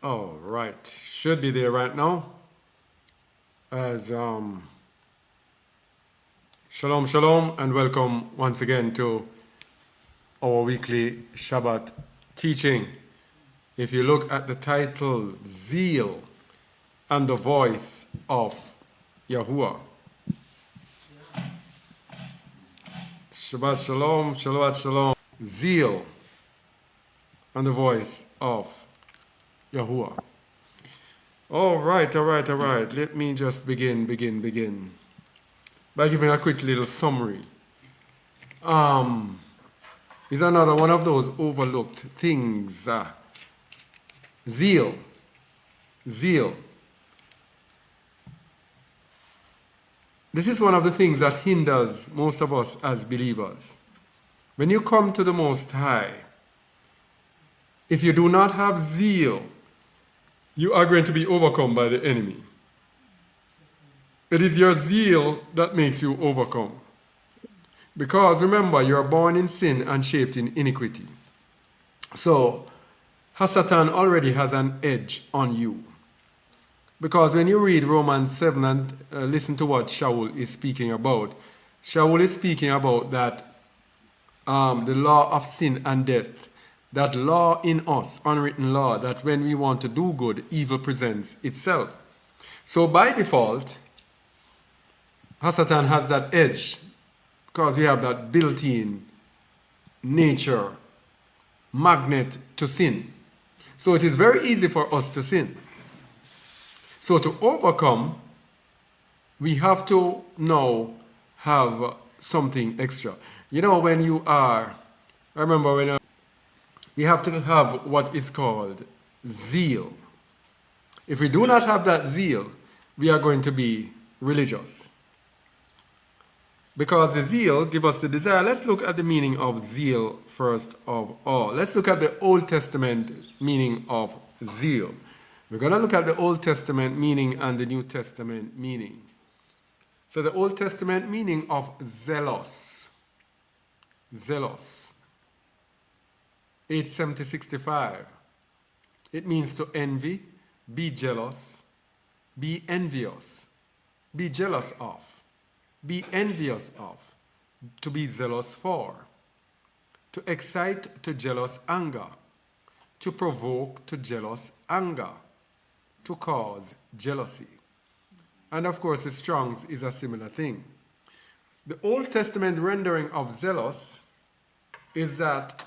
All right, should be there right now. As shalom, shalom, and welcome once again to our weekly Shabbat teaching. If you look at the title, Zeal and the Voice of YAHUAH. Shabbat shalom, Shabbat shalom. Zeal and the Voice of YAHUAH. All right. Let me just begin by giving a quick little summary. Is another one of those overlooked things. Zeal. This is one of the things that hinders most of us as believers. When you come to the Most High, if you do not have zeal, you are going to be overcome by the enemy. It is your zeal that makes you overcome. Because remember, you are born in sin and shaped in iniquity. So, Satan already has an edge on you. Because when you read Romans 7 and listen to what Shaul is speaking about, Shaul is speaking about that the law of sin and death, that law in us, unwritten law, that when we want to do good, evil presents itself. So by default, Satan has that edge because we have that built-in nature magnet to sin. So it is very easy for us to sin. So to overcome, we have to now have something extra. You know, when you are, I remember when we have to have what is called zeal. If we do not have that zeal, we are going to be religious. Because the zeal gives us the desire. Let's look at the meaning of zeal first of all. Let's look at the Old Testament meaning of zeal. We're going to look at the Old Testament meaning and the New Testament meaning. So the Old Testament meaning of zealous. 87065. It means to envy, be jealous, be envious, be jealous of, be envious of, to be zealous for, to excite to jealous anger, to provoke to jealous anger, to cause jealousy. And of course, the Strong's is a similar thing. The Old Testament rendering of zealous is that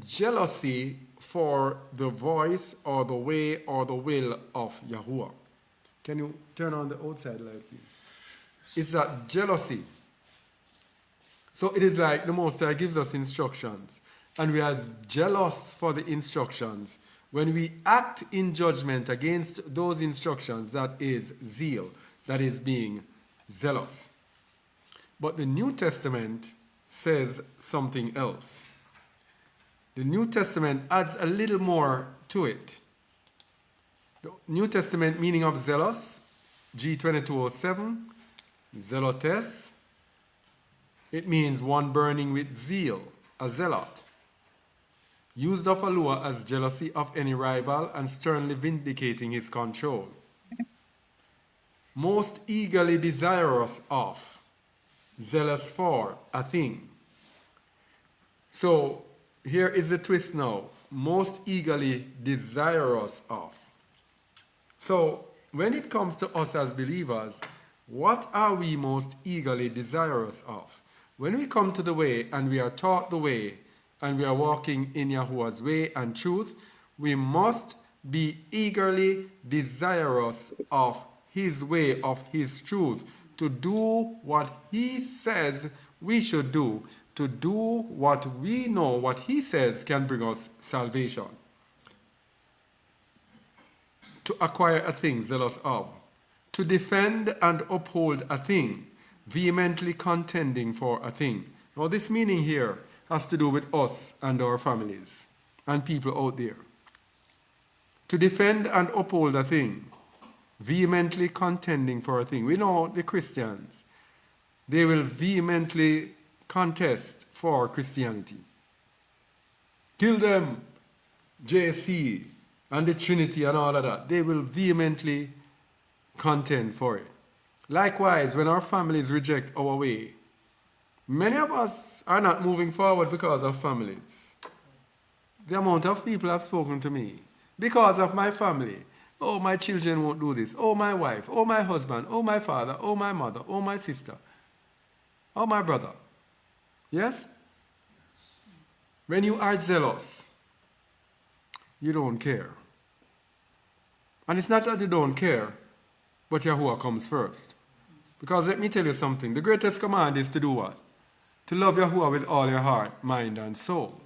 jealousy for the voice or the way or the will of YAHUAH. Can you turn on the outside light, please? It's that jealousy. So it is like the Most High gives us instructions, and we are jealous for the instructions. When we act in judgment against those instructions, that is zeal, that is being zealous. But the New Testament says something else. The New Testament adds a little more to it. The New Testament meaning of zealous, G2207, zealotes. It means one burning with zeal, a zealot. Used of allure as jealousy of any rival and sternly vindicating his control. Most eagerly desirous of, zealous for a thing. So here is the twist now. Most eagerly desirous of. So when it comes to us as believers, what are we most eagerly desirous of? When we come to the way and we are taught the way and we are walking in Yahuwah's way and truth, we must be eagerly desirous of his way, of his truth, to do what he says we should do, to do what we know, what he says can bring us salvation. To acquire a thing, zealous of. To defend and uphold a thing, vehemently contending for a thing. Now this meaning here has to do with us and our families and people out there. To defend and uphold a thing, vehemently contending for a thing. We know the Christians, they will vehemently contest for Christianity. Kill them, JC, and the Trinity and all of that, they will vehemently contend for it. Likewise, when our families reject our way, many of us are not moving forward because of families. The amount of people have spoken to me because of my family. Oh, my children won't do this. Oh, my wife. Oh, my husband. Oh, my father. Oh, my mother. Oh, my sister. Oh, my brother. Yes? When you are zealous, you don't care. And it's not that you don't care, but Yahuwah comes first. Because let me tell you something. The greatest command is to do what? To love Yahuwah with all your heart, mind, and soul.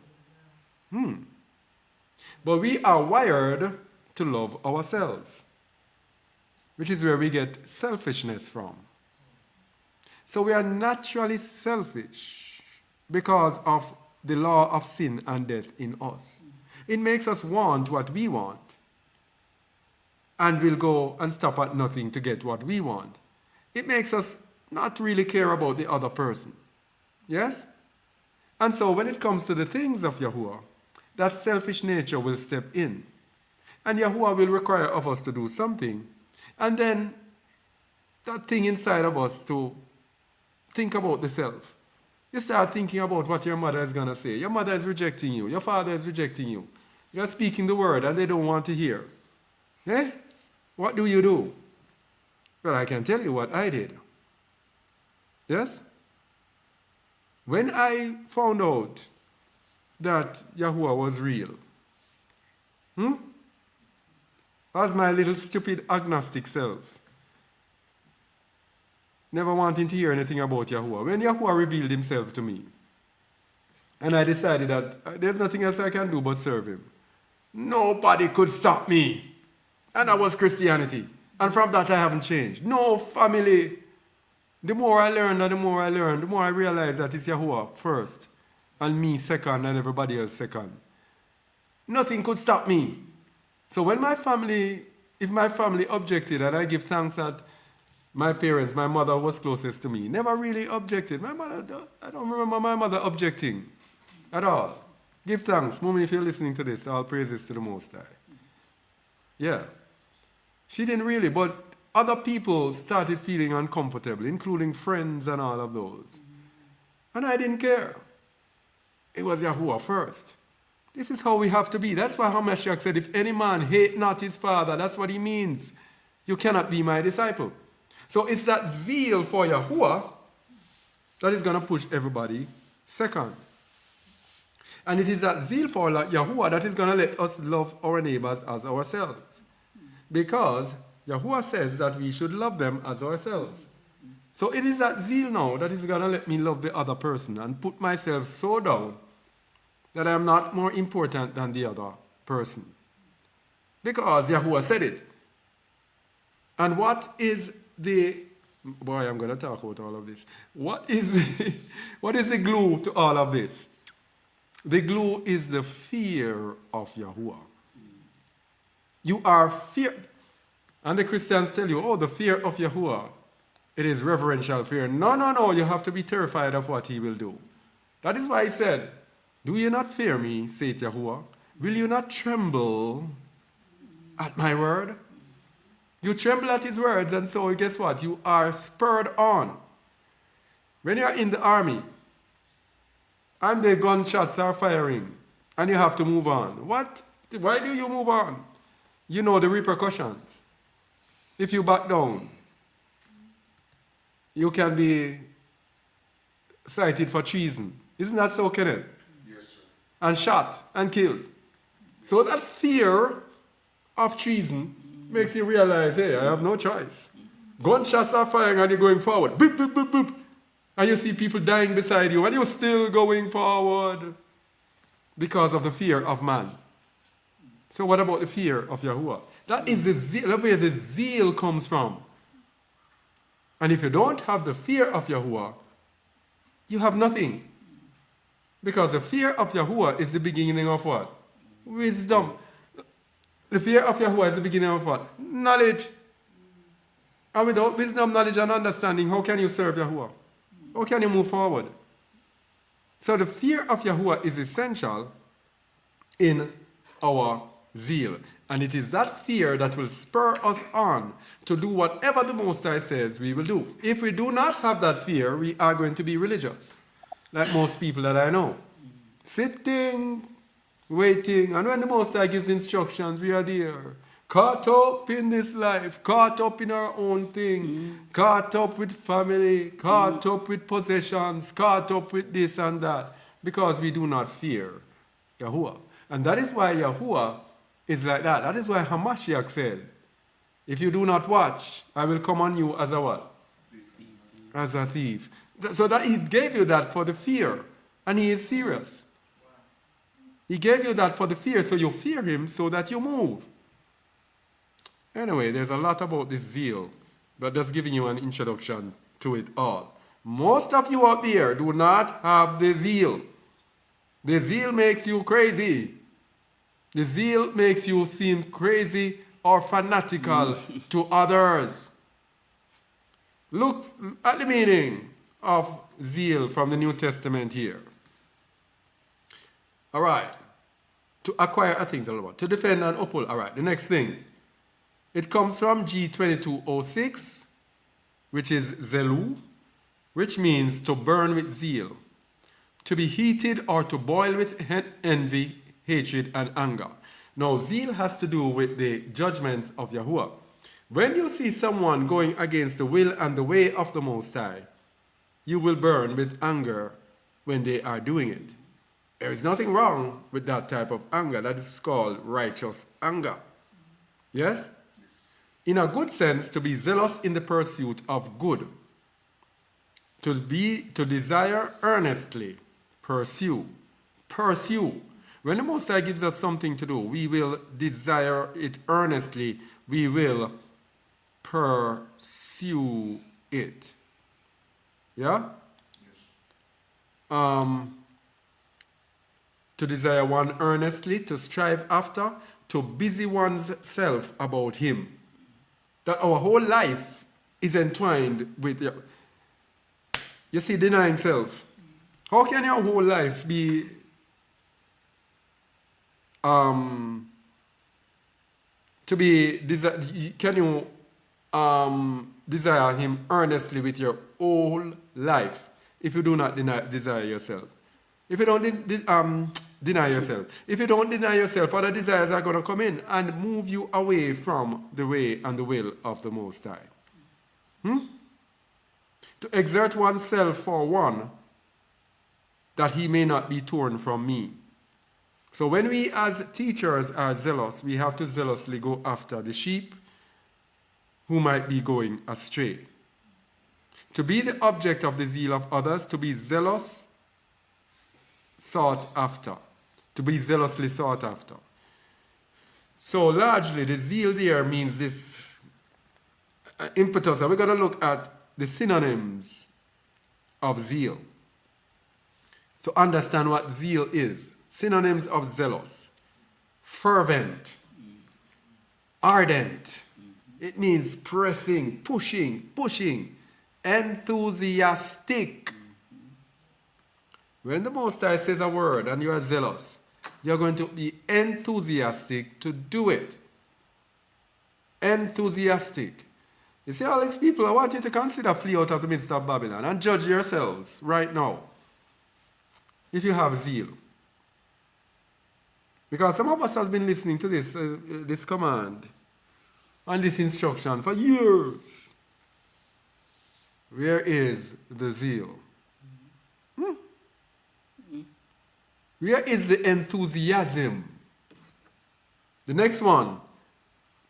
But we are wired to love ourselves, which is where we get selfishness from. So we are naturally selfish because of the law of sin and death in us. It makes us want what we want, and we'll go and stop at nothing to get what we want. It makes us not really care about the other person. Yes? And so when it comes to the things of Yahuwah, that selfish nature will step in. And Yahuwah will require of us to do something. And then that thing inside of us to think about the self. You start thinking about what your mother is going to say. Your mother is rejecting you. Your father is rejecting you. You're speaking the word and they don't want to hear. Eh? What do you do? Well, I can tell you what I did. Yes? When I found out that Yahuwah was real, as my little stupid agnostic self, never wanting to hear anything about Yahuwah, when Yahuwah revealed himself to me, and I decided that there's nothing else I can do but serve him, nobody could stop me. And that was Christianity. And from that I haven't changed. No family. The more I learn and the more I learn, the more I realize that it's Yahuwah first, and me second, and everybody else second. Nothing could stop me. So when if my family objected, and I give thanks that my parents, my mother was closest to me, never really objected. My mother, I don't remember my mother objecting at all. Give thanks. Mommy, if you're listening to this, all praises to the Most High. Yeah. She didn't really, but other people started feeling uncomfortable, including friends and all of those. And I didn't care. It was Yahuwah first. This is how we have to be. That's why Hamashiach said, if any man hate not his father, that's what he means. You cannot be my disciple. So it's that zeal for Yahuwah that is going to push everybody second. And it is that zeal for Yahuwah that is going to let us love our neighbors as ourselves. Because Yahuwah says that we should love them as ourselves. So it is that zeal now that is going to let me love the other person and put myself so down that I am not more important than the other person. Because Yahuwah said it. And what is the... Boy, I'm going to talk about all of this. What is the glue to all of this? The glue is the fear of Yahuwah. You are fear. And the Christians tell you, oh, the fear of Yahuwah, it is reverential fear. No, you have to be terrified of what he will do. That is why he said, do you not fear me, saith Yahuwah? Will you not tremble at my word? You tremble at his words, and so guess what? You are spurred on. When you are in the army, and the gunshots are firing, and you have to move on. What? Why do you move on? You know the repercussions. If you back down, you can be cited for treason. Isn't that so, Kenneth? Yes, sir. And shot and killed. So that fear of treason makes you realize, hey, I have no choice. Gunshots are firing and you're going forward. Boop, boop, boop, boop. And you see people dying beside you and you're still going forward because of the fear of man. So what about the fear of Yahuwah? That is the zeal, that's where the zeal comes from. And if you don't have the fear of Yahuwah, you have nothing. Because the fear of Yahuwah is the beginning of what? Wisdom. The fear of Yahuwah is the beginning of what? Knowledge. And without wisdom, knowledge, and understanding, how can you serve Yahuwah? How can you move forward? So the fear of Yahuwah is essential in our zeal. And it is that fear that will spur us on to do whatever the Most High says we will do. If we do not have that fear, we are going to be religious, like most people that I know. Sitting, waiting, and when the Most High gives instructions, we are there. Caught up in this life, caught up in our own thing, caught up with family, caught up with possessions, caught up with this and that, because we do not fear YAHUAH. And that is why YAHUAH is like that. That is why Hamashiach said, if you do not watch, I will come on you as a what? As a thief. So that he gave you that for the fear, and he is serious. He gave you that for the fear, so you fear him so that you move. Anyway, there's a lot about this zeal, but just giving you an introduction to it all. Most of you out there do not have the zeal. The zeal makes you crazy. The zeal makes you seem crazy or fanatical to others. Look at the meaning of zeal from the New Testament here. All right. To acquire a thing, to defend and uphold. All right, the next thing. It comes from G2206, which is Zeal, which means to burn with zeal, to be heated or to boil with envy, hatred, and anger. Now, zeal has to do with the judgments of YAHUAH. When you see someone going against the will and the way of the Most High, you will burn with anger when they are doing it. There is nothing wrong with that type of anger. That is called righteous anger. Yes? In a good sense, to be zealous in the pursuit of good. To desire earnestly. Pursue. When the Most High gives us something to do, we will desire it earnestly. We will pursue it. Yeah? Yes. To desire one earnestly, to strive after, to busy one's self about him. That our whole life is entwined with, you see, denying self. How can your whole life be can you desire him earnestly with your whole life if you do not desire yourself? If you don't deny yourself. If you don't deny yourself, other desires are going to come in and move you away from the way and the will of the Most High. To exert oneself for one, that he may not be torn from me. So when we as teachers are zealous, we have to zealously go after the sheep who might be going astray. To be the object of the zeal of others, to be zealous, sought after. To be zealously sought after. So largely the zeal there means this impetus. And we're going to look at the synonyms of zeal. To understand what zeal is. Synonyms of zealous. Fervent. Ardent. It means pressing, pushing. Enthusiastic. When the Most High says a word and you are zealous, you're going to be enthusiastic to do it. Enthusiastic. You see, all these people, I want you to consider flee out of the midst of Babylon and judge yourselves right now. If you have zeal. Because some of us has been listening to this command and this instruction for years. Where is the zeal? Where is the enthusiasm? The next one,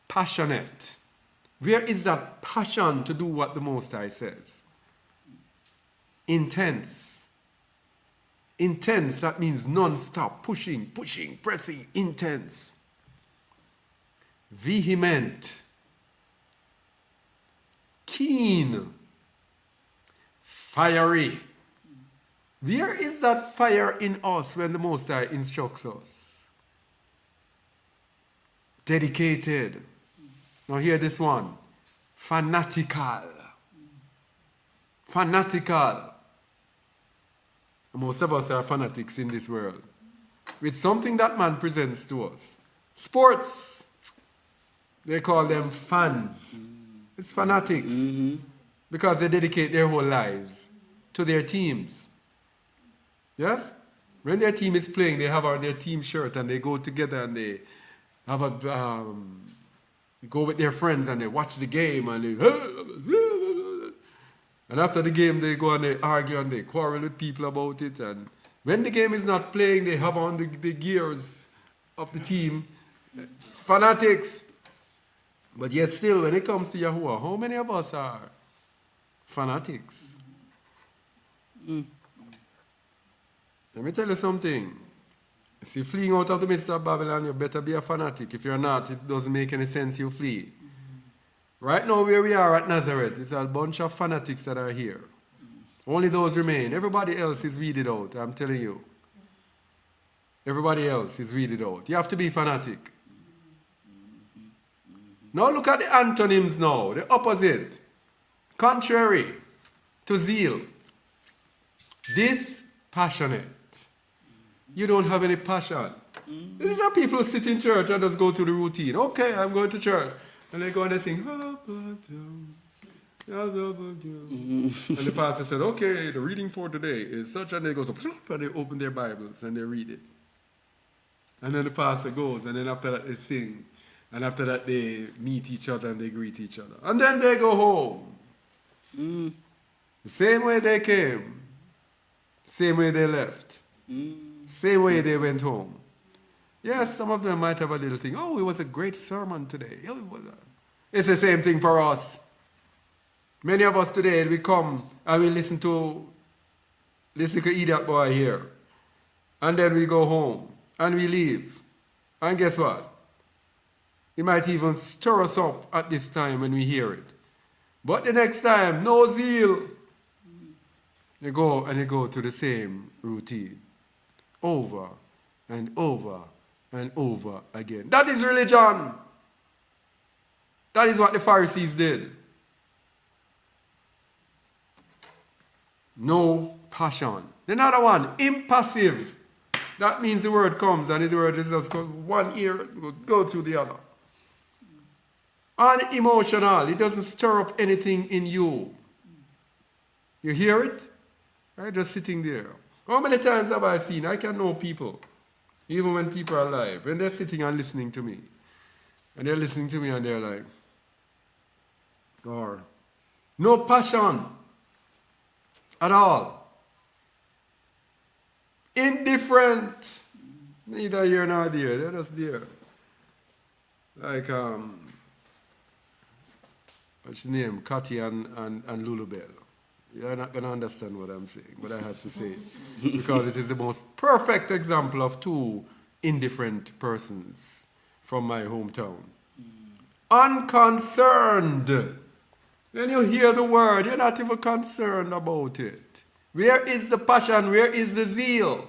passionate. Where is that passion to do what the Most High says? Intense. Intense, that means non-stop, pushing, pressing, intense. Vehement. Keen. Fiery. Where is that fire in us when the Most High instructs us? Dedicated. Now hear this one. Fanatical. Most of us are fanatics in this world. With something that man presents to us. Sports, they call them fans. It's fanatics. Because they dedicate their whole lives to their teams. Yes? When their team is playing, they have on their team shirt and they go together and they have a go with their friends and they watch the game and they and after the game they go and they argue and they quarrel with people about it. And when the game is not playing, they have on the gears of the team. Fanatics. But yet still, when it comes to Yahuwah, how many of us are fanatics? Let me tell you something. See, fleeing out of the midst of Babylon, you better be a fanatic. If you're not, it doesn't make any sense you flee. Right now, where we are at Nazareth, it's a bunch of fanatics that are here. Only those remain. Everybody else is weeded out, I'm telling you. Everybody else is weeded out. You have to be fanatic. Now look at the antonyms now, the opposite. Contrary to zeal. Dispassionate. You don't have any passion. These are people who sit in church and just go through the routine. Okay, I'm going to church. And they go and they sing. And the pastor said, okay, the reading for today is such, and they go, and they open their Bibles and they read it. And then the pastor goes, and then after that they sing. And after that they meet each other and they greet each other. And then they go home. The same way they came. Same way they left. Same way they went home. Yes, some of them might have a little thing. Oh, it was a great sermon today. It's the same thing for us. Many of us today, we come and we listen to Idiot Boy here. And then we go home. And we leave. And guess what? It might even stir us up at this time when we hear it. But the next time, no zeal. You go to the same routine. Over and over and over again. That is religion. That is what the Pharisees did. No passion. Another one, impassive. That means the word comes and the word is just go one ear, go through the other. Unemotional. It doesn't stir up anything in you. You hear it? Right? Just sitting there. How many times have I seen? I can know people, even when people are alive, when they're sitting and listening to me. And they're listening to me and they're like, or no passion at all. Indifferent. Neither here nor there. They're just there. Like, what's the name? Cathy and Lulubelle. You're not going to understand what I'm saying, but I have to say it. Because it is the most perfect example of two indifferent persons from my hometown. Unconcerned. When you hear the word, you're not even concerned about it. Where is the passion? Where is the zeal?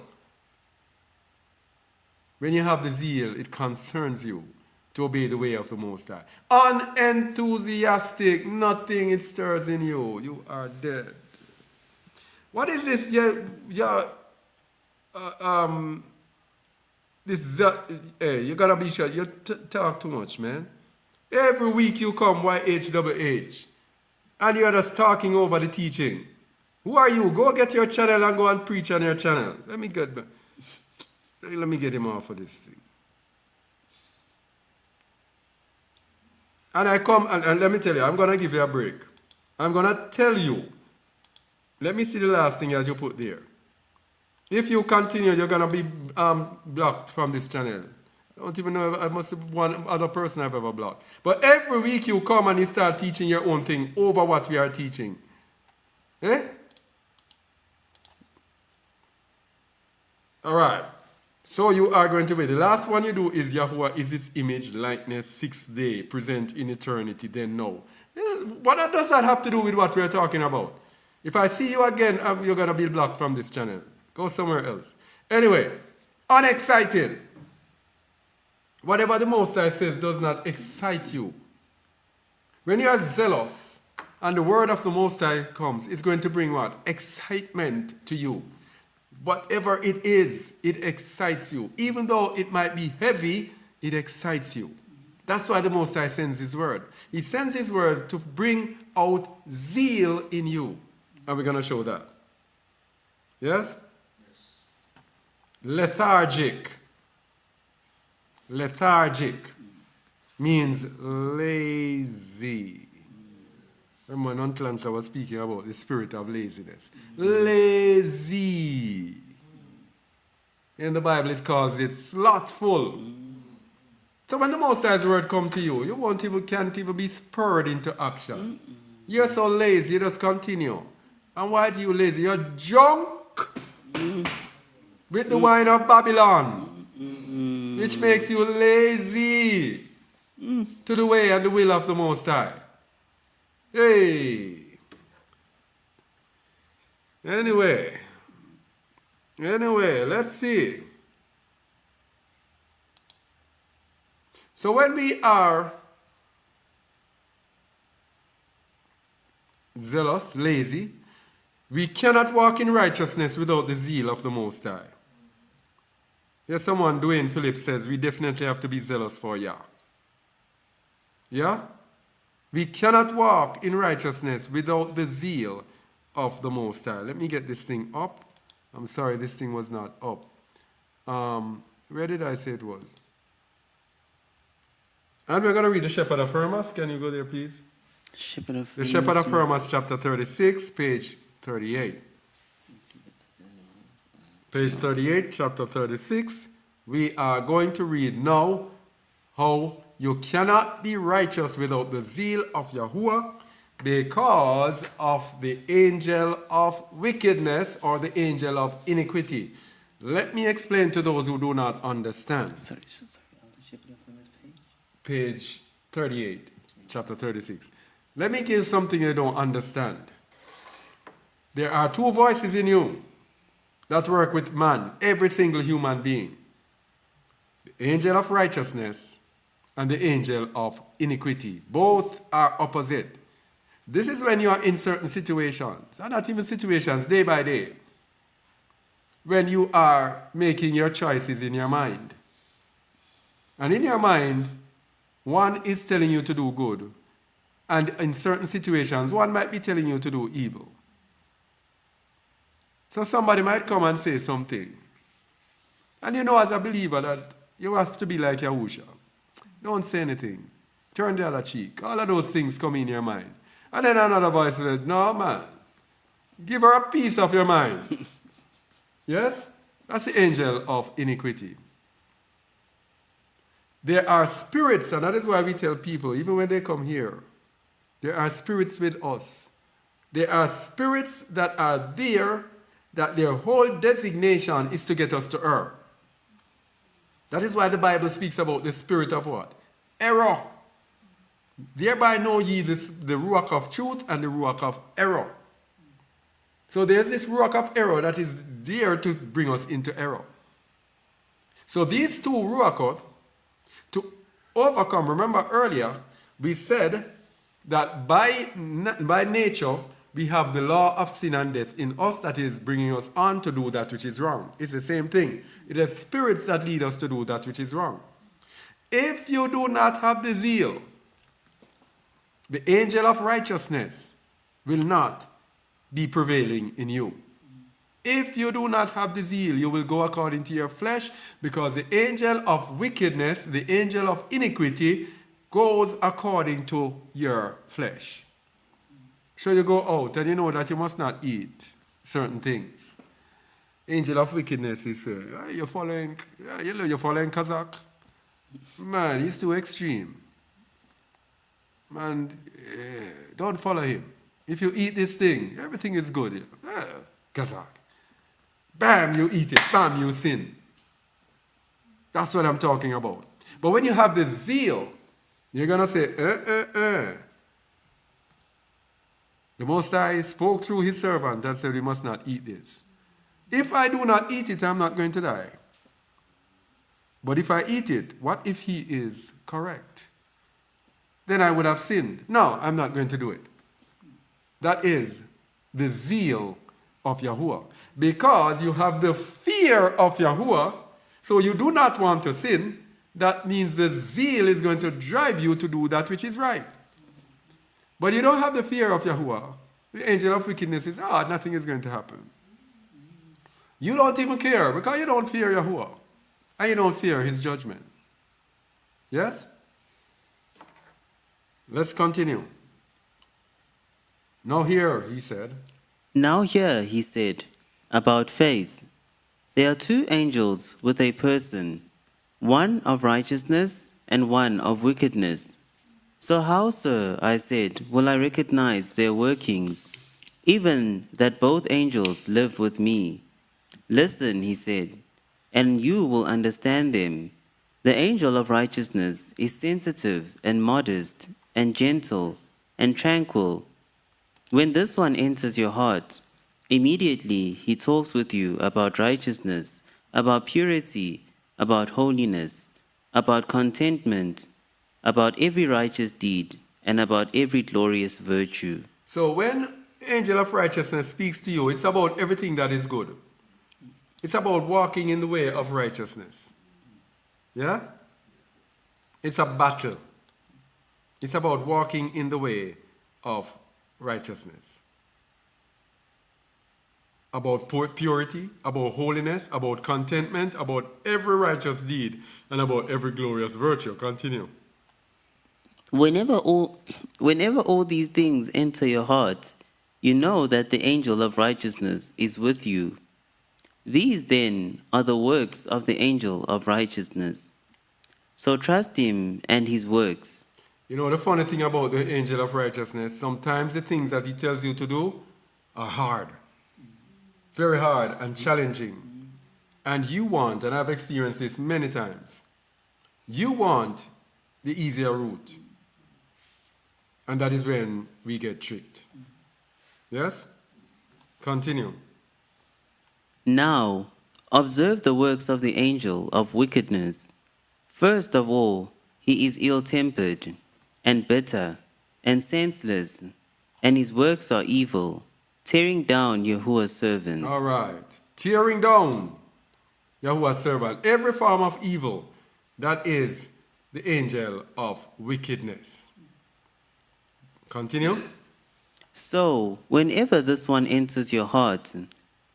When you have the zeal, it concerns you to obey the way of the Most High. Unenthusiastic, nothing it stirs in you. You are dead. What is this? You gotta be sure. You talk too much, man. Every week you come YHWH, and you're just talking over the teaching. Who are you? Go get your channel and go and preach on your channel. Let me get him off of this thing. And I come, and let me tell you, I'm going to give you a break. I'm going to tell you. Let me see the last thing that you put there. If you continue, you're going to be blocked from this channel. I don't even know if I must have one other person I've ever blocked. But every week you come and you start teaching your own thing over what we are teaching. Eh? All right. So you are going to wait. The last one you do is Yahuwah is its image, likeness, sixth day, present in eternity, then no. What does that have to do with what we're talking about? If I see you again, you're going to be blocked from this channel. Go somewhere else. Anyway, unexcited. Whatever the Most High says does not excite you. When you are zealous and the word of the Most High comes, it's going to bring what? Excitement to you. Whatever it is, it excites you. Even though it might be heavy, it excites you. That's why the Most High sends His word. He sends His word to bring out zeal in you. And we're going to show that. Yes? Lethargic. Lethargic means lazy. Remember, when Atlanta was speaking about the spirit of laziness. Lazy. In the Bible, it calls it slothful. So when the Most High's word come to you, you can't even be spurred into action. You're so lazy, you just continue. And why are you lazy? You're drunk with the wine of Babylon, which makes you lazy to the way and the will of the Most High. Hey. Anyway, let's see. So when we are zealous, lazy, we cannot walk in righteousness without the zeal of the Most High. Here's someone, Dwayne Phillips says, we definitely have to be zealous for Yah. Yeah? We cannot walk in righteousness without the zeal of the Most High. Let me get this thing up. I'm sorry, this thing was not up. Where did I say it was? And we're going to read the Shepherd of Hermas. Can you go there, please? The Shepherd of Hermas, chapter 36, page 38. Page 38, chapter 36. We are going to read now how you cannot be righteous without the zeal of YAHUAH because of the angel of wickedness or the angel of iniquity. Let me explain to those who do not understand. Sorry. Page 38, chapter 36. Let me give something you don't understand. There are two voices in you that work with man, every single human being. The angel of righteousness and the angel of iniquity. Both are opposite. This is when you are in certain situations, and not even situations, day by day, when you are making your choices in your mind. And in your mind, one is telling you to do good, and in certain situations, one might be telling you to do evil. So somebody might come and say something. And you know as a believer that you have to be like Yahushua. Don't say anything. Turn the other cheek. All of those things come in your mind. And then another voice said, no man, give her a piece of your mind. Yes? That's the angel of iniquity. There are spirits, and that is why we tell people, even when they come here, there are spirits with us. There are spirits that are there, that their whole designation is to get us to err. That is why the Bible speaks about the spirit of what? Error. Thereby know ye the ruach of truth and the ruach of error. So there's this ruach of error that is there to bring us into error. So these two ruachot, to overcome, remember earlier, we said that by nature, we have the law of sin and death in us that is bringing us on to do that which is wrong. It's the same thing. It is spirits that lead us to do that which is wrong. If you do not have the zeal, the angel of righteousness will not be prevailing in you. If you do not have the zeal, you will go according to your flesh, because the angel of wickedness, the angel of iniquity, goes according to your flesh. So you go out and you know that you must not eat certain things. Angel of wickedness is, you're following Kazakh. Man, he's too extreme. Man, don't follow him. If you eat this thing, everything is good. Kazakh. Bam, you eat it. Bam, you sin. That's what I'm talking about. But when you have the zeal, you're going to say, The Most High spoke through his servant and said, we must not eat this. If I do not eat it, I'm not going to die. But if I eat it, what if he is correct? Then I would have sinned. No, I'm not going to do it. That is the zeal of YAHUAH. Because you have the fear of YAHUAH, so you do not want to sin, that means the zeal is going to drive you to do that which is right. But you don't have the fear of Yahuwah. The angel of wickedness is, nothing is going to happen. You don't even care because you don't fear Yahuwah. And you don't fear his judgment. Yes? Let's continue. Now here, he said. Now hear, he said, about faith. There are two angels with a person, one of righteousness and one of wickedness. So how, sir, I said, will I recognize their workings, even that both angels live with me? Listen, he said, and you will understand them. The angel of righteousness is sensitive and modest and gentle and tranquil. When this one enters your heart, immediately he talks with you about righteousness, about purity, about holiness, about contentment, about every righteous deed, and about every glorious virtue. So when the angel of righteousness speaks to you, it's about everything that is good. It's about walking in the way of righteousness. Yeah? It's a battle. It's about walking in the way of righteousness. About purity, about holiness, about contentment, about every righteous deed, and about every glorious virtue. Continue. Whenever all these things enter your heart, you know that the angel of righteousness is with you. These then are the works of the angel of righteousness. So trust him and his works. You know the funny thing about the angel of righteousness, sometimes the things that he tells you to do are hard. Very hard and challenging. And you want, and I've experienced this many times, you want the easier route. And that is when we get tricked. Yes? Continue. Now, observe the works of the angel of wickedness. First of all, he is ill-tempered and bitter and senseless, and his works are evil, tearing down Yahuwah's servants. All right. Tearing down Yahuwah's servant. Every form of evil, that is the angel of wickedness. Continue. So, whenever this one enters your heart,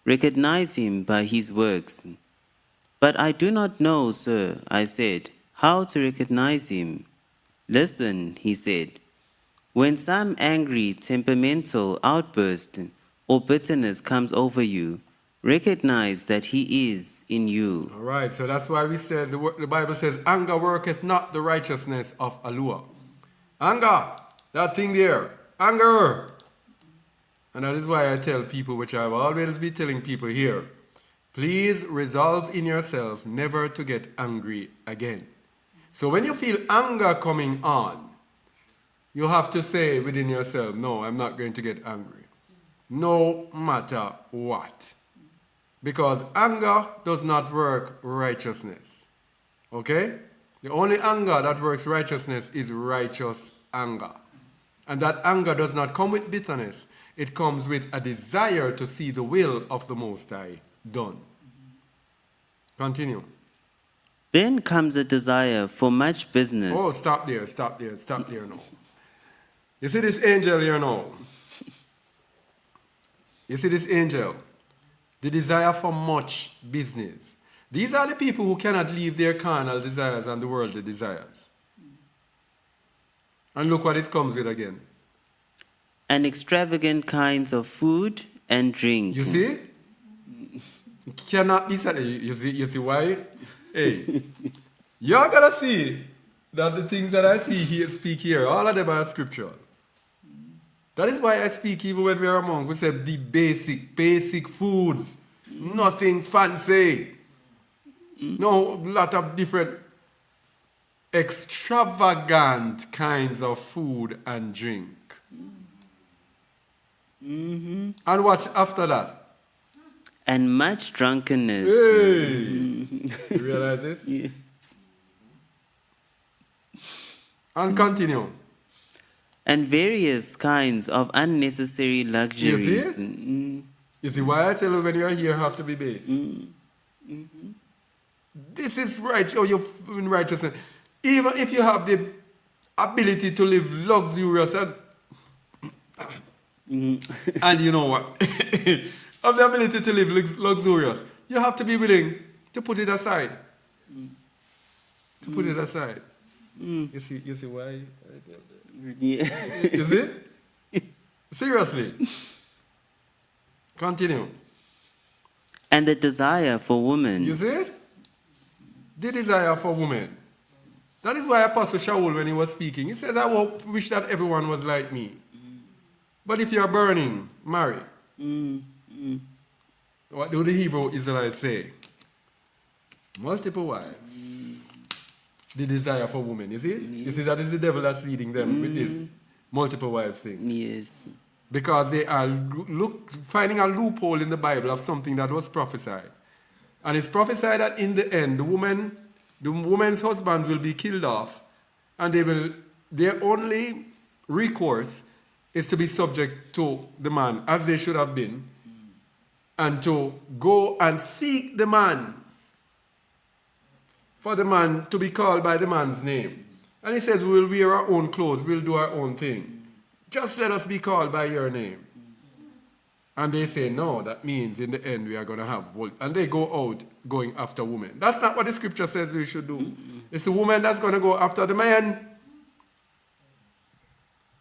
recognize him by his works. But I do not know, sir, I said, how to recognize him. Listen, he said. When some angry, temperamental outburst or bitterness comes over you, recognize that he is in you. All right, so that's why we said, the Bible says, anger worketh not the righteousness of YAHUAH. Anger, that thing there, anger. And that is why I tell people, which I will always be telling people here, please resolve in yourself never to get angry again. So when you feel anger coming on, you have to say within yourself, no, I'm not going to get angry. No matter what. Because anger does not work righteousness. Okay? The only anger that works righteousness is righteous anger. And that anger does not come with bitterness. It comes with a desire to see the will of the Most High done. Continue. Then comes a desire for much business. Oh, stop there now. You see this angel here now? You see this angel? The desire for much business. These are the people who cannot leave their carnal desires and the worldly desires. And look what it comes with again. And extravagant kinds of food and drink. You see? It cannot be said. You see why? Hey, you're gonna see that the things that I see here, speak here, all of them are scriptural. That is why I speak even when we are among. We say the basic foods. Nothing fancy. No, lot of different extravagant kinds of food and drink. And watch after that. And much drunkenness. Hey! You realize this? Yes. And continue. And various kinds of unnecessary luxuries. You see? You see why I tell you when you are here, you have to be base. This is right. Oh, you're in righteousness. Even if you have the ability to live luxurious and you know what? Have the ability to live luxurious, you have to be willing to put it aside. To put it aside. You see why? Yeah. You see? Seriously. Continue. And the desire for woman. You see it? The desire for women. That is why Apostle Shaul, when he was speaking, he says, I wish that everyone was like me. But if you're burning, marry. What do the Hebrew Israelites say? Multiple wives. The desire for women. You see? Yes. You see, that is the devil that's leading them with this multiple wives thing. Yes. Because they are finding a loophole in the Bible of something that was prophesied. And it's prophesied that in the end, the woman's husband will be killed off, and their only recourse is to be subject to the man, as they should have been, and to go and seek the man, for the man to be called by the man's name. And he says, we'll wear our own clothes, we'll do our own thing. Just let us be called by your name. And they say, no, that means in the end we are going to have wolf. And they go out going after women. That's not what the scripture says we should do. It's the woman that's going to go after the man.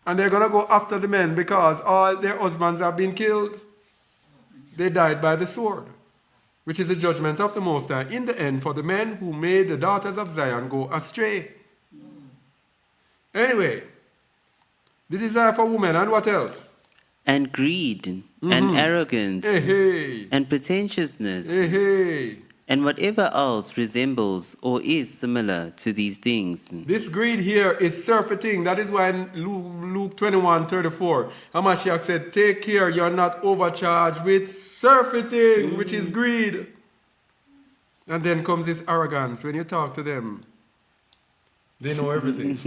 And they're going to go after the men because all their husbands have been killed. They died by the sword, which is the judgment of the Most High in the end for the men who made the daughters of Zion go astray. Anyway, the desire for women, and what else? And greed, and arrogance, and pretentiousness, and whatever else resembles or is similar to these things. This greed here is surfeiting. That is why in Luke 21:34, Hamashiach said, take care you're not overcharged with surfeiting, which is greed. And then comes this arrogance. When you talk to them, they know everything.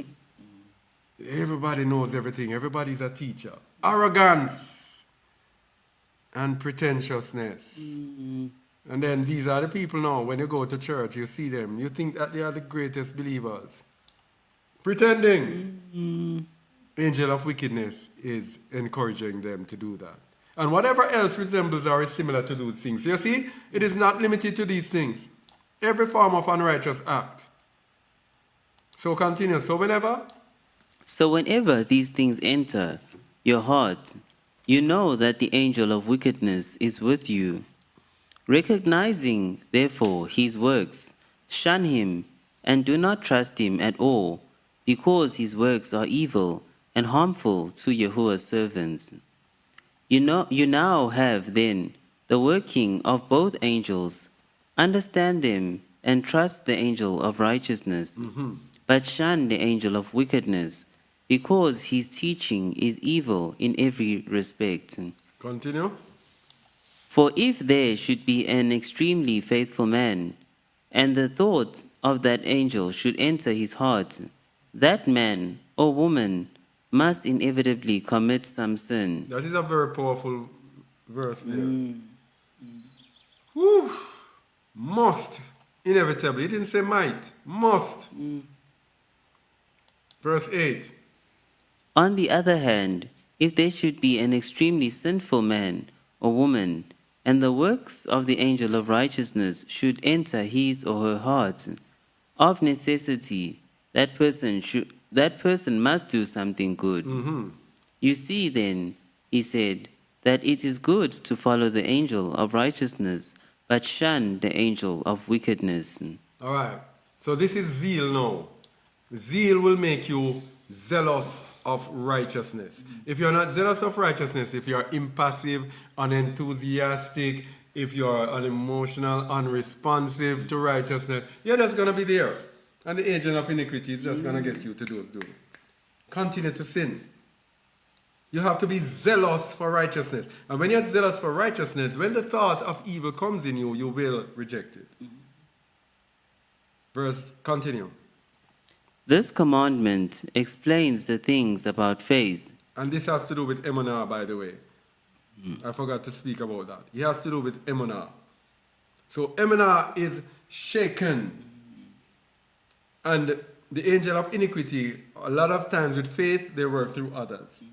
Everybody knows everything. Everybody's a teacher. Arrogance and pretentiousness. And then these are the people now, when you go to church, you see them, you think that they are the greatest believers. Pretending. Angel of wickedness is encouraging them to do that. And whatever else resembles or is similar to those things. You see, it is not limited to these things. Every form of unrighteous act. So continue. So whenever these things enter your heart, you know that the angel of wickedness is with you. Recognizing, therefore, his works, shun him and do not trust him at all, because his works are evil and harmful to YAHUAH's servants. You now have, then, the working of both angels. Understand them and trust the angel of righteousness, but shun the angel of wickedness, because his teaching is evil in every respect. continue. For if there should be an extremely faithful man, and the thoughts of that angel should enter his heart, that man or woman must inevitably commit some sin. That is a very powerful verse there. Whew. Must. Inevitably. It didn't say might. Must. Verse 8. On the other hand, if there should be an extremely sinful man or woman, and the works of the angel of righteousness should enter his or her heart, of necessity, that person must do something good. You see then, he said, that it is good to follow the angel of righteousness, but shun the angel of wickedness. All right. So this is zeal now. Zeal will make you zealous of righteousness. If you're not zealous of righteousness, if you're impassive, unenthusiastic, if you're unemotional, unresponsive to righteousness, you're just going to be there. And the agent of iniquity is just going to get you to do. Continue to sin. You have to be zealous for righteousness. And when you're zealous for righteousness, when the thought of evil comes in you, you will reject it. Verse, continue. This commandment explains the things about faith. And this has to do with emunah, by the way. I forgot to speak about that. It has to do with emunah. So emunah is shaken. And the angel of iniquity, a lot of times with faith, they work through others.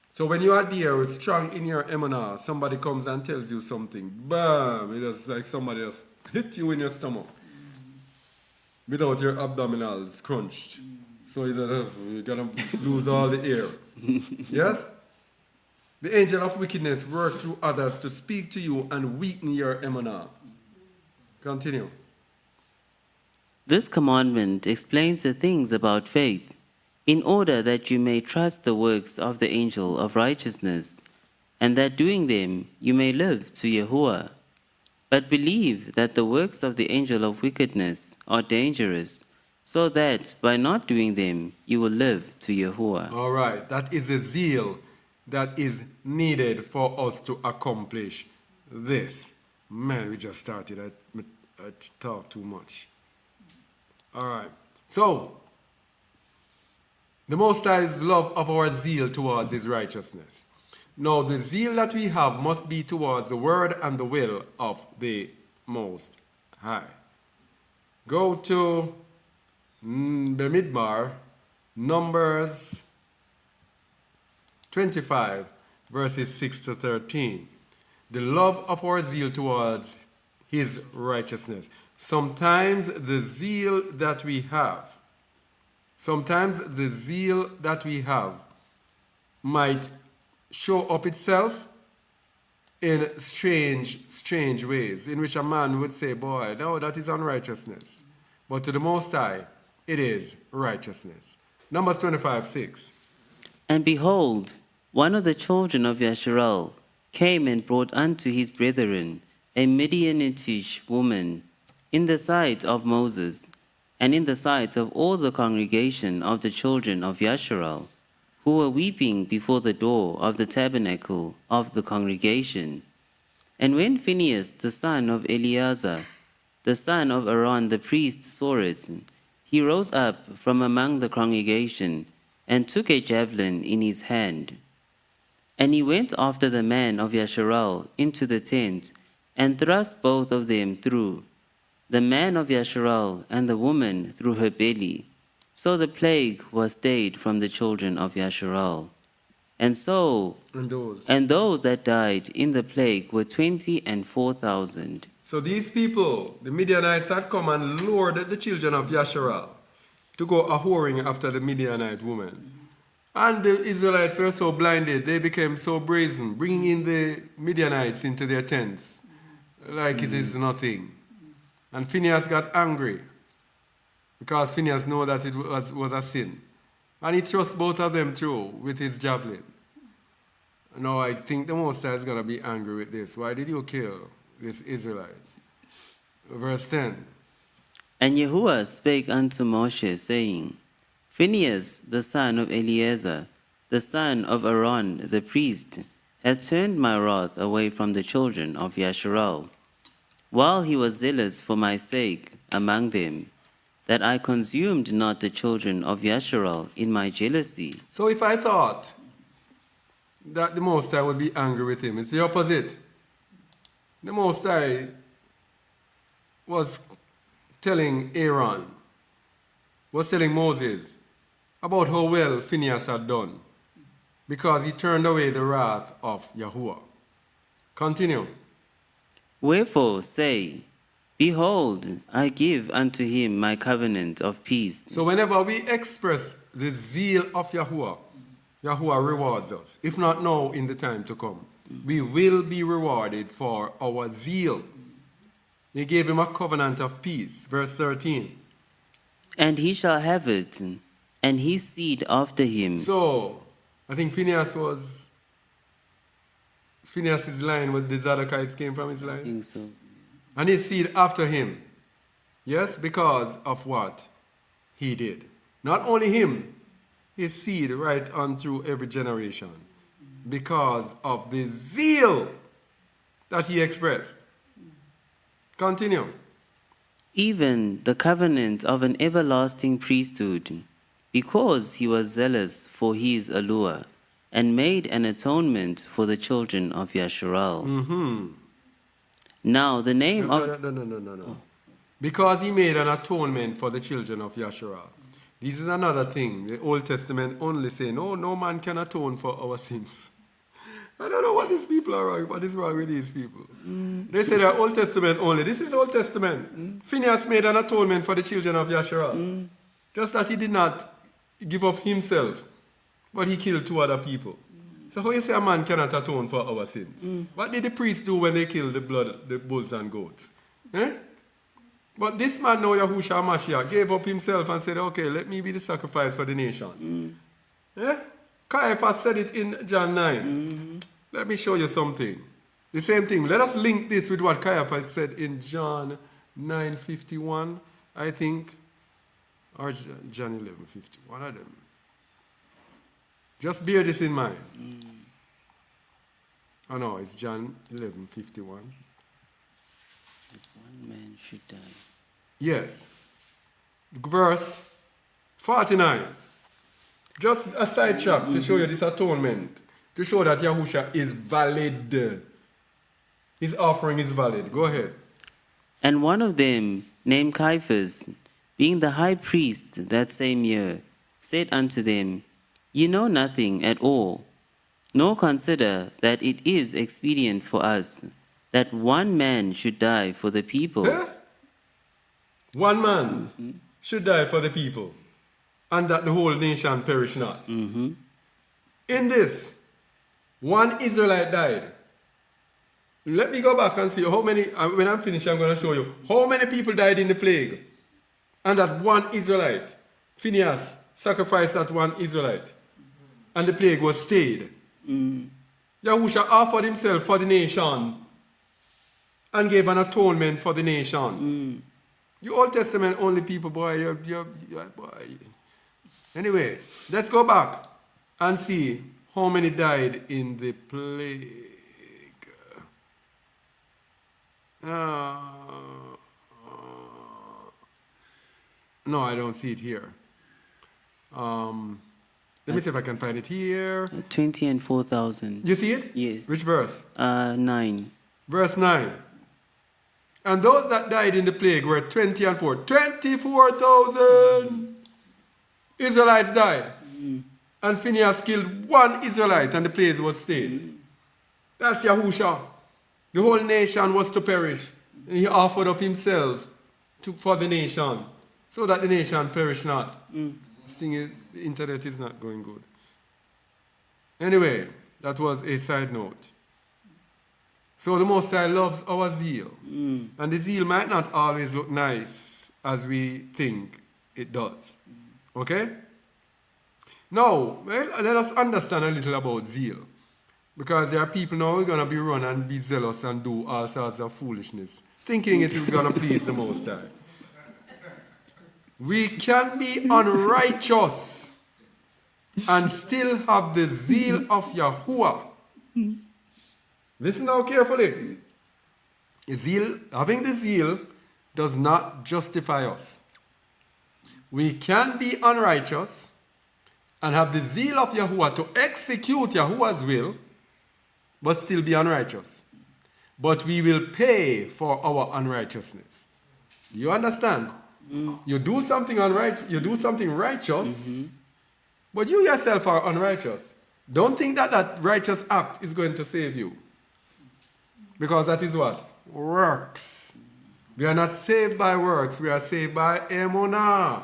So when you are there strong in your emanah, somebody comes and tells you something, bam, it is like somebody just hit you in your stomach without your abdominals crunched. So you're gonna lose all the air. Yes? The angel of wickedness works through others to speak to you and weaken your emanah. Continue. This commandment explains the things about faith, in order that you may trust the works of the angel of righteousness, and that doing them you may live to YAHUAH. But believe that the works of the angel of wickedness are dangerous, so that by not doing them you will live to YAHUAH. All right, that is the zeal that is needed for us to accomplish this. Man, we just started. I talk too much. All right, so the Most High's love of our zeal towards His righteousness. Now, the zeal that we have must be towards the word and the will of the Most High. Go to the Midbar, Numbers 25, verses 6 to 13. The love of our zeal towards His righteousness. Sometimes the zeal that we have might show up itself in strange ways, in which a man would say, boy, no, that is unrighteousness. But to the Most High, it is righteousness. Numbers 25, 6. And behold, one of the children of Yasharal came and brought unto his brethren a Midianitish woman in the sight of Moses, and in the sight of all the congregation of the children of Yasharal, who were weeping before the door of the tabernacle of the congregation. And when Phinehas the son of Eleazar, the son of Aaron the priest, saw it, he rose up from among the congregation, and took a javelin in his hand. And he went after the man of Yasharal into the tent, and thrust both of them through, the man of Yasharal and the woman through her belly. So the plague was stayed from the children of Yasharal. And those that died in the plague were 24,000. So these people, the Midianites, had come and lured the children of Yasharal to go a whoring after the Midianite woman. And the Israelites were so blinded, they became so brazen, bringing in the Midianites into their tents like it is nothing. And Phinehas got angry because Phinehas knew that it was a sin. And he thrust both of them through with his javelin. Now I think the Most High is going to be angry with this. Why did you kill this Israelite? Verse 10. And YAHUAH spake unto Moshe, saying, Phinehas the son of Eleazar, the son of Aaron the priest, hath turned my wrath away from the children of Yasharal, while he was zealous for my sake among them, that I consumed not the children of Yasharal in my jealousy. So if I thought that the Most High would be angry with him, it's the opposite. The Most High was telling Moses about how well Phinehas had done, because he turned away the wrath of YAHUAH. Continue. Wherefore say, Behold, I give unto him my covenant of peace. So whenever we express the zeal of YAHUAH, YAHUAH rewards us. If not now, in the time to come. We will be rewarded for our zeal. He gave him a covenant of peace. Verse 13. And he shall have it, and his seed after him. So, I think Phinehas's line was the Zadokites came from his line. I think so. And his seed after him. Yes, because of what he did. Not only him, his seed right on through every generation. Because of the zeal that he expressed. Continue. Even the covenant of an everlasting priesthood, because he was zealous for his allure, and made an atonement for the children of Yasharal. Mm-hmm. Now the name of... No. Because he made an atonement for the children of YAHUAH. This is another thing. The Old Testament only say, no man can atone for our sins. I don't know what these people are wrong. What is wrong with these people? They say they're Old Testament only. This is Old Testament. Phineas made an atonement for the children of YAHUAH. Just that he did not give up himself, but he killed 2 other people. So how you say a man cannot atone for our sins? What did the priests do when they killed the bulls and goats? Eh? But this man now, Yahushua Hamashiach, gave up himself and said, okay, let me be the sacrifice for the nation. Eh? Caiaphas said it in John 9. Let me show you something. The same thing. Let us link this with what Caiaphas said in John 9:51, I think, or John 11:50, one of them. Just bear this in mind. Oh no, it's John 11:51. If one man should die. Yes. Verse 49. Just a side track to show you this atonement. To show that Yahusha is valid. His offering is valid. Go ahead. And one of them, named Caiaphas, being the high priest that same year, said unto them, Ye know nothing at all, nor consider that it is expedient for us that one man should die for the people. Huh? One man should die for the people, and that the whole nation perish not. In this, one Israelite died. Let me go back and see how many, when I'm finished, I'm going to show you how many people died in the plague. And that one Israelite, Phineas, sacrificed that one Israelite. And the plague was stayed. Yahusha offered himself for the nation and gave an atonement for the nation. You Old Testament only people, boy, boy. Anyway, let's go back and see how many died in the plague. No, I don't see it here. Let me see if I can find it here. 20 and 4,000. You see it? Yes. Which verse? 9. Verse 9. And those that died in the plague were 20 and 4. 24,000 Israelites died. And Phineas killed one Israelite and the plague was stayed. That's Yahusha. The whole nation was to perish. And he offered up himself for the nation, so that the nation perish not. This thing is, the internet is not going good. Anyway, that was a side note. So the Most High loves our zeal. And the zeal might not always look nice as we think it does. Okay? Now, let us understand a little about zeal. Because there are people now who are going to be run and be zealous and do all sorts of foolishness, thinking it's going to please the Most High. We can be unrighteous and still have the zeal of YAHUAH. Listen now carefully. Zeal, having the zeal does not justify us. We can be unrighteous and have the zeal of YAHUAH to execute YAHUAH's will, but still be unrighteous. But we will pay for our unrighteousness. You understand? You do something righteous, but you yourself are unrighteous. Don't think that that righteous act is going to save you. Because that is what? Works. We are not saved by works. We are saved by emunah,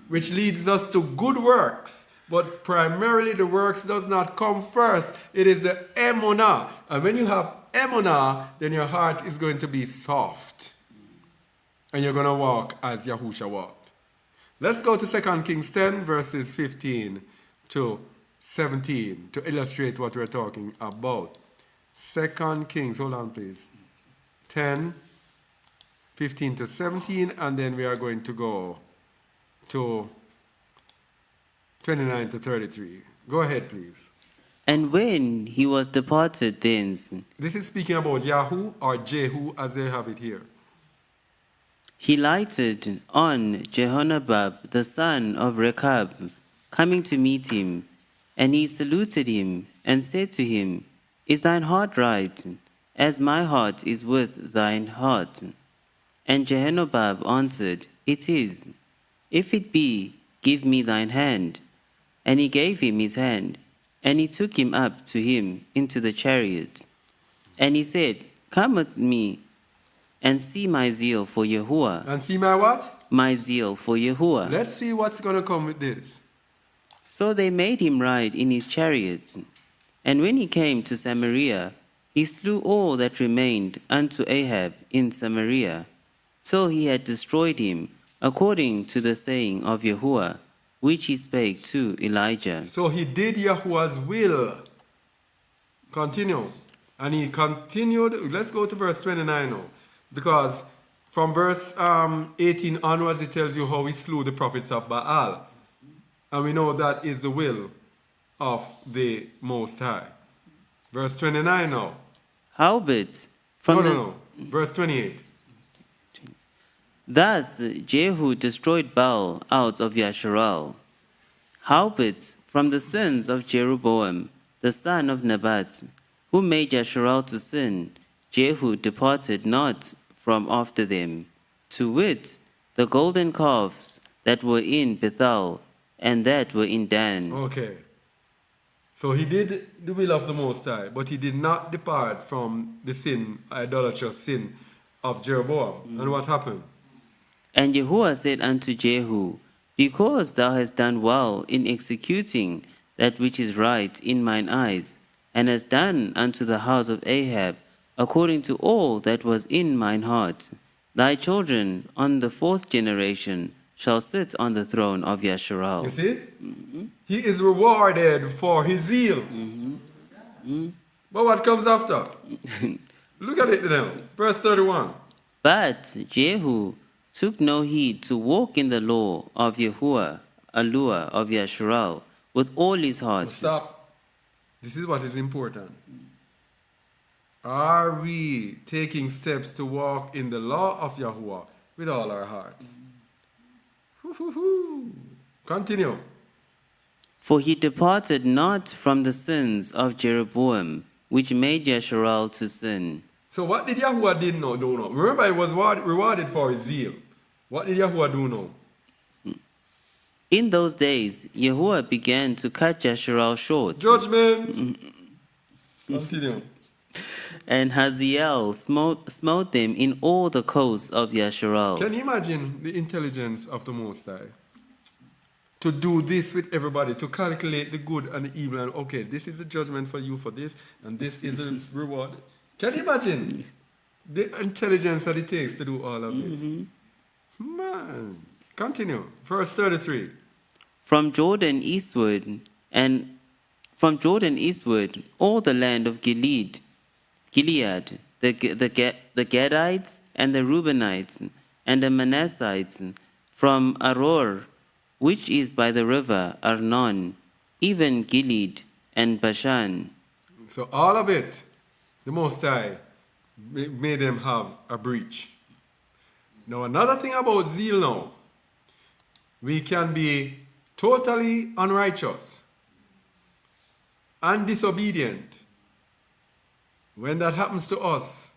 which leads us to good works. But primarily the works does not come first. It is the emunah. And when you have emunah, then your heart is going to be soft. And you're going to walk as Yahusha walked. Let's go to 2 Kings 10, verses 15 to 17 to illustrate what we're talking about. 2 Kings, hold on please. 10, 15 to 17, and then we are going to go to 29 to 33. Go ahead, please. And when he was departed thence, This is speaking about Yahu or Jehu as they have it here. he lighted on Jehonadab the son of Rechab, coming to meet him. And he saluted him, and said to him, Is thine heart right, as my heart is with thine heart? And Jehonadab answered, It is. If it be, give me thine hand. And he gave him his hand, and he took him up to him into the chariot. And he said, Come with me, and see my zeal for YAHUAH. And see my what? My zeal for YAHUAH. Let's see what's going to come with this. So they made him ride in his chariot. And when he came to Samaria, he slew all that remained unto Ahab in Samaria, till he had destroyed him, according to the saying of YAHUAH, which he spake to Elijah. So he did Yahuwah's will. Continue. And he continued. Let's go to verse 29 now. Because from verse 18 onwards, it tells you how he slew the prophets of Baal. And we know that is the will of the Most High. Verse 29 now. Howbeit, from No. Verse 28. Thus Jehu destroyed Baal out of Yasharal. Howbeit, from the sins of Jeroboam, the son of Nebat, who made Yasharal to sin, Jehu departed not from after them, to wit, the golden calves that were in Bethel, and that were in Dan. Okay. So he did the will of the Most High, but he did not depart from the sin, idolatrous sin of Jeroboam. And what happened? And YAHUAH said unto Jehu, Because thou hast done well in executing that which is right in mine eyes, and hast done unto the house of Ahab according to all that was in mine heart, thy children on the fourth generation shall sit on the throne of Yasharal. You see? He is rewarded for his zeal. But what comes after? Look at it now. Verse 31. But Jehu took no heed to walk in the law of YAHUAH, Aluah of Yasharal, with all his heart. Stop. This is what is important. Are we taking steps to walk in the law of YAHUAH with all our hearts? Continue. For he departed not from the sins of Jeroboam, which made Yasharal to sin. So what did YAHUAH do now? Remember, he was rewarded for his zeal. What did YAHUAH do now? In those days, YAHUAH began to cut Yasharal short. Judgment. Continue. And Haziel smote them in all the coasts of Yasharal. Can you imagine the intelligence of the Most High? To do this with everybody, to calculate the good and the evil, and okay, this is the judgment for you for this, and this is the reward. Can you imagine the intelligence that it takes to do all of this? Man, continue. Verse 33. From Jordan eastward, all the land of Gilead, the Gadites and the Reubenites and the Manassites, from Aror, which is by the river Arnon, even Gilead and Bashan. So all of it, the Most High made them have a breach. Now another thing about zeal now, we can be totally unrighteous and disobedient. When that happens to us,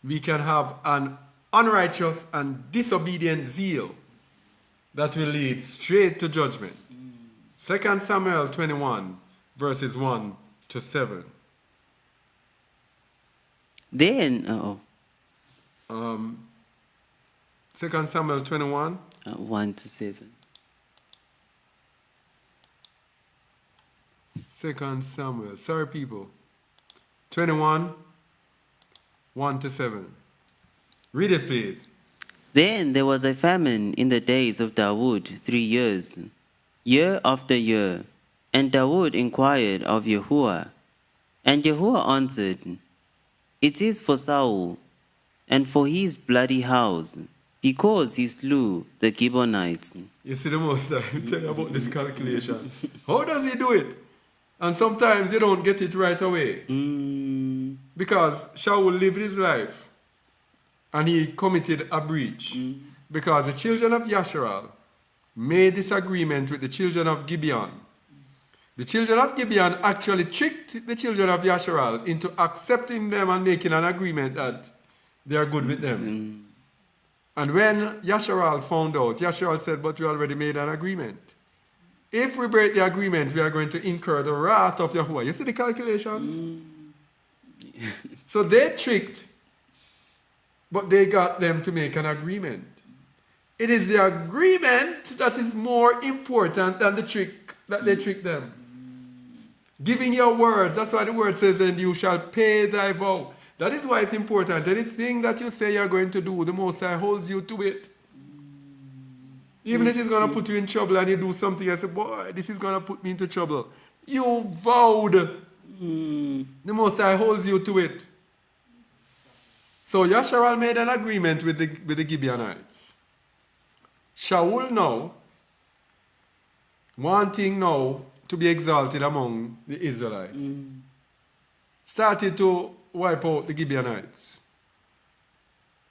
we can have an unrighteous and disobedient zeal that will lead straight to judgment. 2 Samuel 21, verses 1 to 7. Then, 2 Samuel 21. 1 to 7. 2 Samuel, sorry people. 21, 1 to 7. Read it, please. Then there was a famine in the days of Dawood 3 years, year after year. And Dawood inquired of YAHUAH. And YAHUAH answered, It is for Saul, and for his bloody house, because he slew the Gibeonites. You see the Most High, tell you about this calculation. How does he do it? And sometimes you don't get it right away. Because Shaul lived his life and he committed a breach. Because the children of Yasharal made this agreement with the children of Gibeon. The children of Gibeon actually tricked the children of Yasharal into accepting them and making an agreement that they are good with them. And when Yasharal found out, Yasharal said, but we already made an agreement. If we break the agreement, we are going to incur the wrath of Yahuwah. You see the calculations? So they tricked, but they got them to make an agreement. It is the agreement that is more important than the trick that they tricked them. Giving your words, that's why the word says, and you shall pay thy vow. That is why it's important. Anything that you say you're going to do, the Most High holds you to it. Even if it's going to put you in trouble and you do something and say, boy, this is going to put me into trouble. You vowed. The Most High holds you to it. So Yasharal made an agreement with the Gibeonites. Shaul now, wanting now to be exalted among the Israelites, started to wipe out the Gibeonites.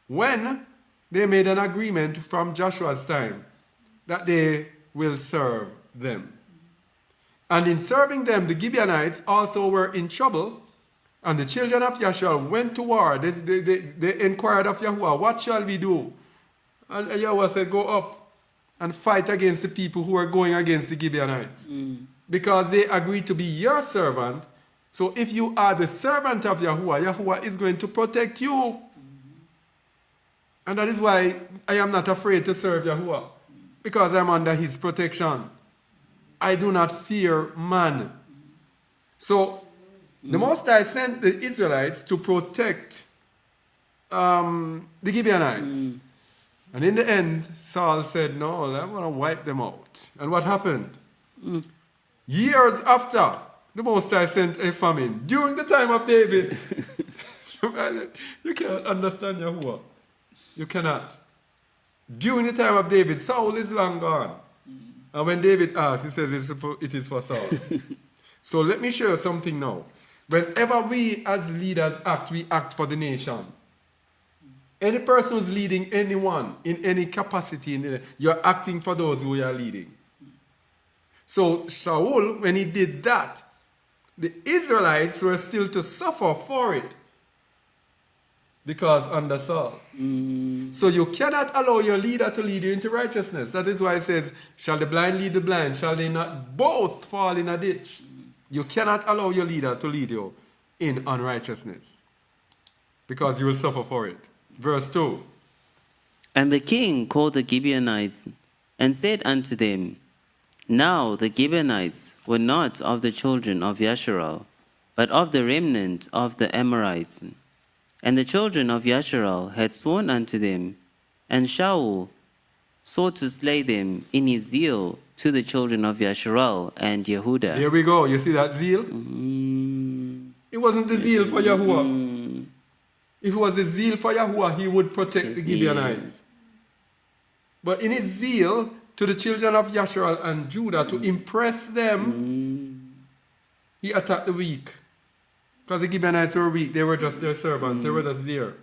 When they made an agreement from Joshua's time that they will serve them. And in serving them, the Gibeonites also were in trouble. And the children of Yashua went to war. They inquired of Yahuwah, what shall we do? And Yahuwah said, go up and fight against the people who are going against the Gibeonites. Because they agreed to be your servant. So if you are the servant of Yahuwah, Yahuwah is going to protect you. And that is why I am not afraid to serve Yahuwah. Because I'm under his protection. I do not fear man. So the Most High sent the Israelites to protect the Gibeonites. And in the end, Saul said, no, I'm going to wipe them out. And what happened? Years after, the Most High sent a famine. During the time of David. You cannot understand Yahuwah. You cannot. During the time of David, Saul is long gone. And when David asks, he says it is for Saul. So let me show you something now. Whenever we as leaders act, we act for the nation. Any person who's leading anyone in any capacity, you're acting for those who you are leading. So Saul, when he did that, the Israelites were still to suffer for it. Because under Saul. So you cannot allow your leader to lead you into righteousness. That is why it says, shall the blind lead the blind? Shall they not both fall in a ditch? You cannot allow your leader to lead you in unrighteousness. Because you will suffer for it. Verse 2. And the king called the Gibeonites and said unto them, Now the Gibeonites were not of the children of Yasharal, but of the remnant of the Amorites. And the children of Yasharal had sworn unto them, and Shaul sought to slay them in his zeal to the children of Yasharal and Yehudah. Here we go. You see that zeal? It wasn't the zeal for Yahuwah. If it was the zeal for Yahuwah, he would protect the Gibeonites. But in his zeal to the children of Yasharal and Judah to impress them, he attacked the weak. Because the Gibeonites were weak, they were just their servants, they were just there,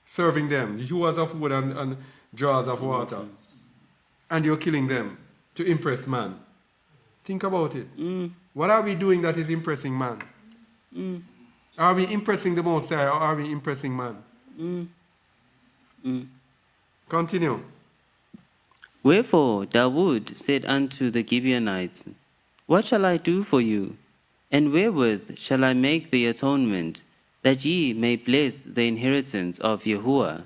serving them, the hewers of wood and jars of water. And you're killing them to impress man. Think about it. What are we doing that is impressing man? Are we impressing the Most High or are we impressing man? Continue. Wherefore Dawood said unto the Gibeonites, What shall I do for you? And wherewith shall I make the atonement, that ye may bless the inheritance of Yahuwah?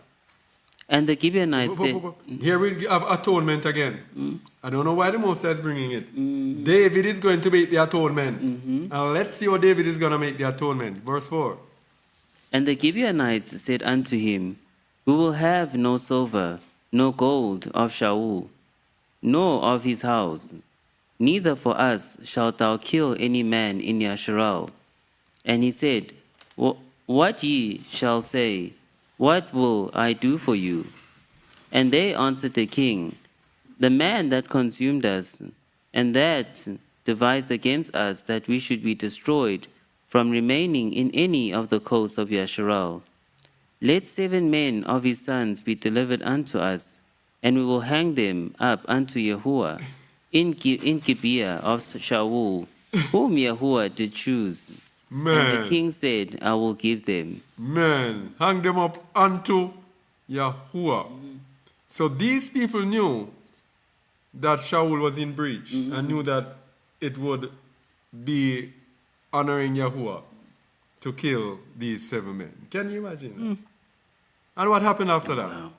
And the Gibeonites said... Here we have atonement again. I don't know why the Most High is bringing it. David is going to make the atonement. And let's see how David is going to make the atonement. Verse 4. And the Gibeonites said unto him, We will have no silver, no gold of Shaul, nor of his house. Neither for us shalt thou kill any man in Yasharal. And he said, What ye shall say, what will I do for you? And they answered the king, The man that consumed us, and that devised against us that we should be destroyed from remaining in any of the coasts of Yasharal. Let 7 men of his sons be delivered unto us, and we will hang them up unto Yahuwah in Gibeah of Shaul, whom Yahuwah did choose. Man. And the king said, I will give them. Man, hang them up unto Yahuwah. So these people knew that Shaul was in breach and knew that it would be honoring Yahuwah to kill these 7 men. Can you imagine that? And what happened after that? Wow.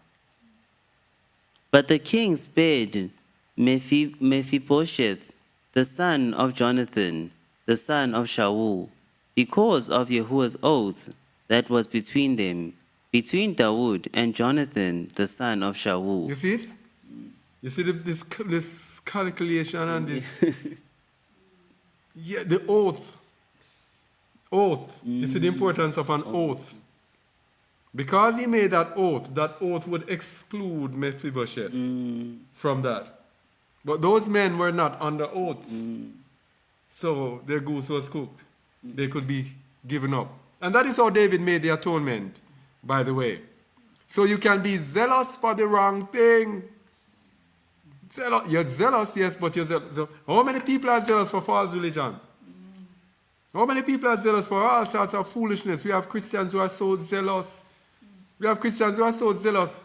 But the king spared Mephibosheth, the son of Jonathan, the son of Shaul, because of Yahuwah's oath that was between them, between Dawood and Jonathan, the son of Shaul. You see it? You see this calculation and this. Yeah, the oath. Oath. You see the importance of an oath. Because he made that oath would exclude Mephibosheth from that. But those men were not under oaths. So their goose was cooked. They could be given up. And that is how David made the atonement, by the way. So you can be zealous for the wrong thing. You're zealous, yes, but you're zealous. So how many people are zealous for false religion? How many people are zealous for all sorts of foolishness? We have Christians who are so zealous. We have Christians who are so zealous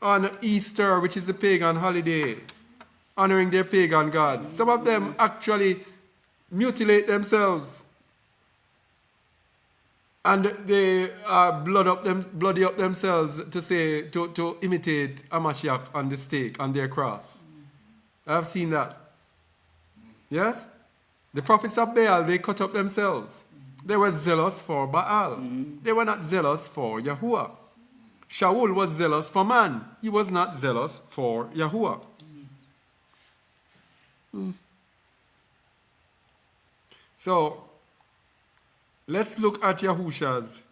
on Easter, which is the pagan holiday, honoring their pagan gods. Some of them actually mutilate themselves. And they bloody up themselves to imitate Hamashiach on the stake, on their cross. I've seen that. Yes? The prophets of Baal, they cut up themselves. They were zealous for Baal. They were not zealous for Yahuwah. Shaul was zealous for man. He was not zealous for Yahuwah. So, let's look at Yahusha's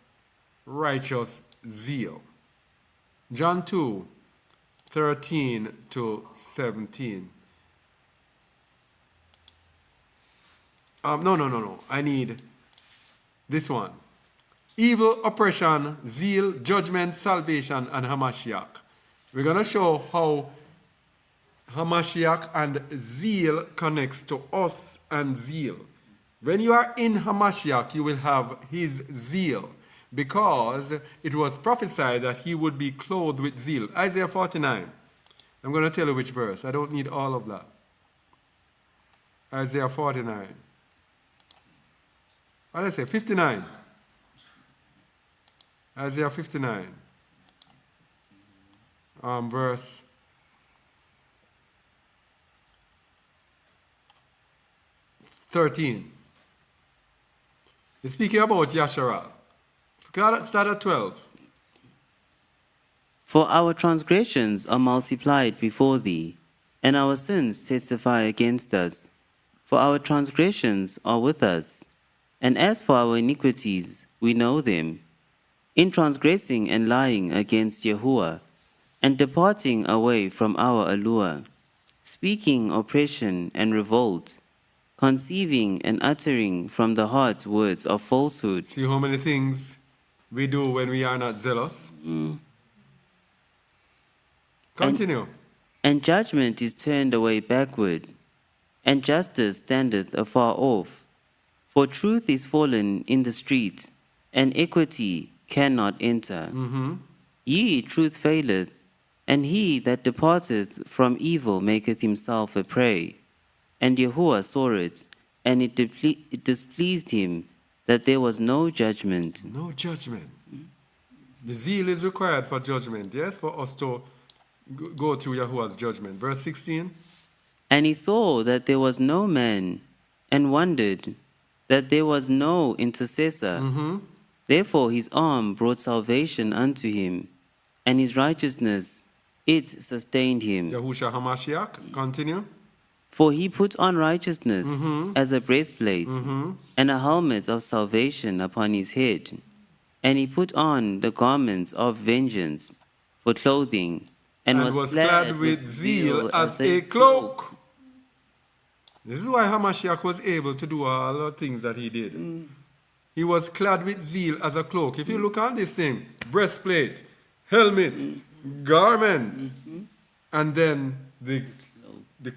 righteous zeal. John 2, 13 to 17. No. I need this one. Evil, oppression, zeal, judgment, salvation, and Hamashiach. We're going to show how Hamashiach and zeal connects to us and zeal. When you are in Hamashiach, you will have his zeal, because it was prophesied that he would be clothed with zeal. Isaiah 49. I'm going to tell you which verse. I don't need all of that. Isaiah 49. What did I say? 59. Isaiah 59. Verse 13. He's speaking about Yasharal. Start at 12. For our transgressions are multiplied before thee, and our sins testify against us. For our transgressions are with us, and as for our iniquities, we know them. In transgressing and lying against Yahuwah, and departing away from our allure, speaking oppression and revolt, conceiving and uttering from the heart words of falsehood. See how many things we do when we are not zealous? Continue. And judgment is turned away backward, and justice standeth afar off. For truth is fallen in the street, and equity cannot enter. Yea, truth faileth, and he that departeth from evil maketh himself a prey. And Yahuwah saw it, and it displeased him that there was no judgment. No judgment. The zeal is required for judgment, yes, for us to go through Yahuwah's judgment. Verse 16. And he saw that there was no man, and wondered that there was no intercessor. Therefore his arm brought salvation unto him, and his righteousness, it sustained him. Yahusha Hamashiach, continue. For he put on righteousness as a breastplate, and a helmet of salvation upon his head. And he put on the garments of vengeance for clothing, and was clad with zeal as a cloak. This is why Hamashiach was able to do all the things that he did. He was clad with zeal as a cloak. If you look on this thing, breastplate, helmet, garment, and then the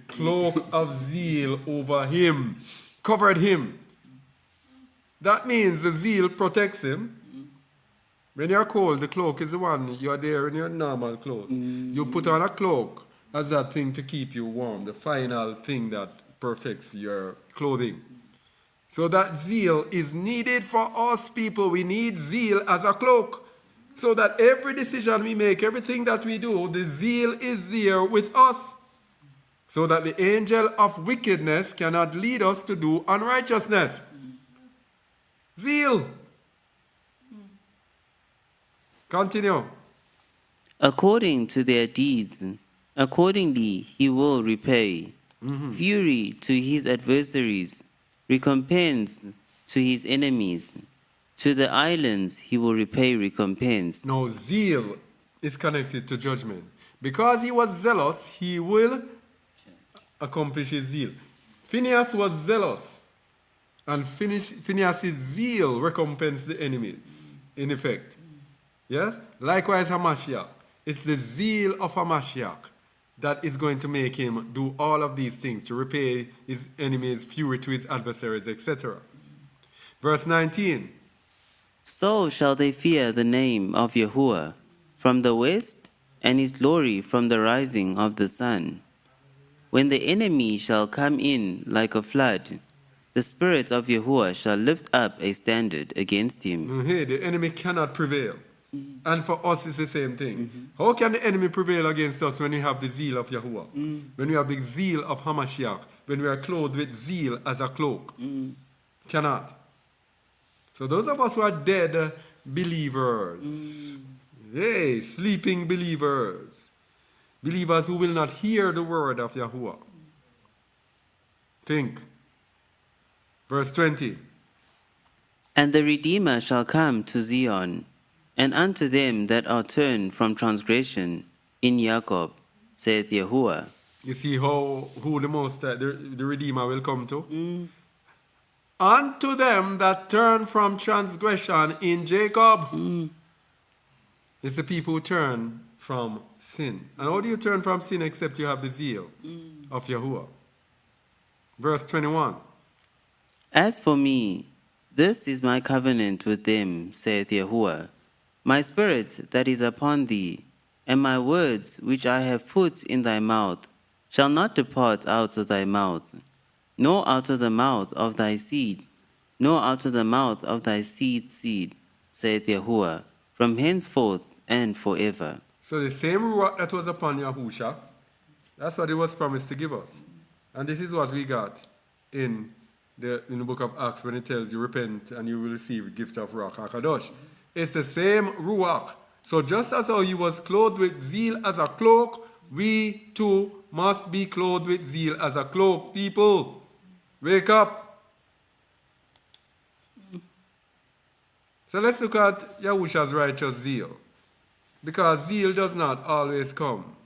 cloak of zeal over him, covered him. That means the zeal protects him. When you're cold, the cloak is the one you're there in your normal clothes. You put on a cloak as that thing to keep you warm, the final thing that perfects your clothing. So that zeal is needed for us people. We need zeal as a cloak. So that every decision we make, everything that we do, the zeal is there with us. So that the angel of wickedness cannot lead us to do unrighteousness. Zeal. Continue. According to their deeds, accordingly he will repay. Fury to his adversaries, recompense to his enemies. To the islands he will repay recompense. Now, zeal is connected to judgment. Because he was zealous, he will accomplish his zeal. Phineas was zealous, and Phineas' zeal recompensed the enemies, in effect. Yes? Likewise, Hamashiach. It's the zeal of Hamashiach that is going to make him do all of these things, to repay his enemies, fury to his adversaries, etc. Verse 19. So shall they fear the name of YAHUAH from the west, and his glory from the rising of the sun. When the enemy shall come in like a flood, the Spirit of YAHUAH shall lift up a standard against him. Hey, the enemy cannot prevail. And for us, it's the same thing. How can the enemy prevail against us when we have the zeal of Yahuwah? When we have the zeal of Hamashiach? When we are clothed with zeal as a cloak? Cannot. So those of us who are dead believers, hey, sleeping believers, believers who will not hear the word of Yahuwah. Think. Verse 20. And the Redeemer shall come to Zion, and unto them that are turned from transgression in Jacob, saith Yahuwah. You see who the Redeemer will come to? Unto them that turn from transgression in Jacob. It's the people who turn from sin. And how do you turn from sin except you have the zeal of Yahuwah? Verse 21. As for me, this is my covenant with them, saith Yahuwah. My spirit that is upon thee, and my words which I have put in thy mouth, shall not depart out of thy mouth, nor out of the mouth of thy seed, nor out of the mouth of thy seed's seed, saith Yahuwah, from henceforth and forever. So the same ruach that was upon Yahusha, that's what it was promised to give us. And this is what we got in the book of Acts when it tells you, repent and you will receive the gift of Ruach HaKadosh. It's the same ruach. So just as how he was clothed with zeal as a cloak, we too must be clothed with zeal as a cloak. People, wake up. So let's look at Yahusha's righteous zeal. Because zeal does not always come.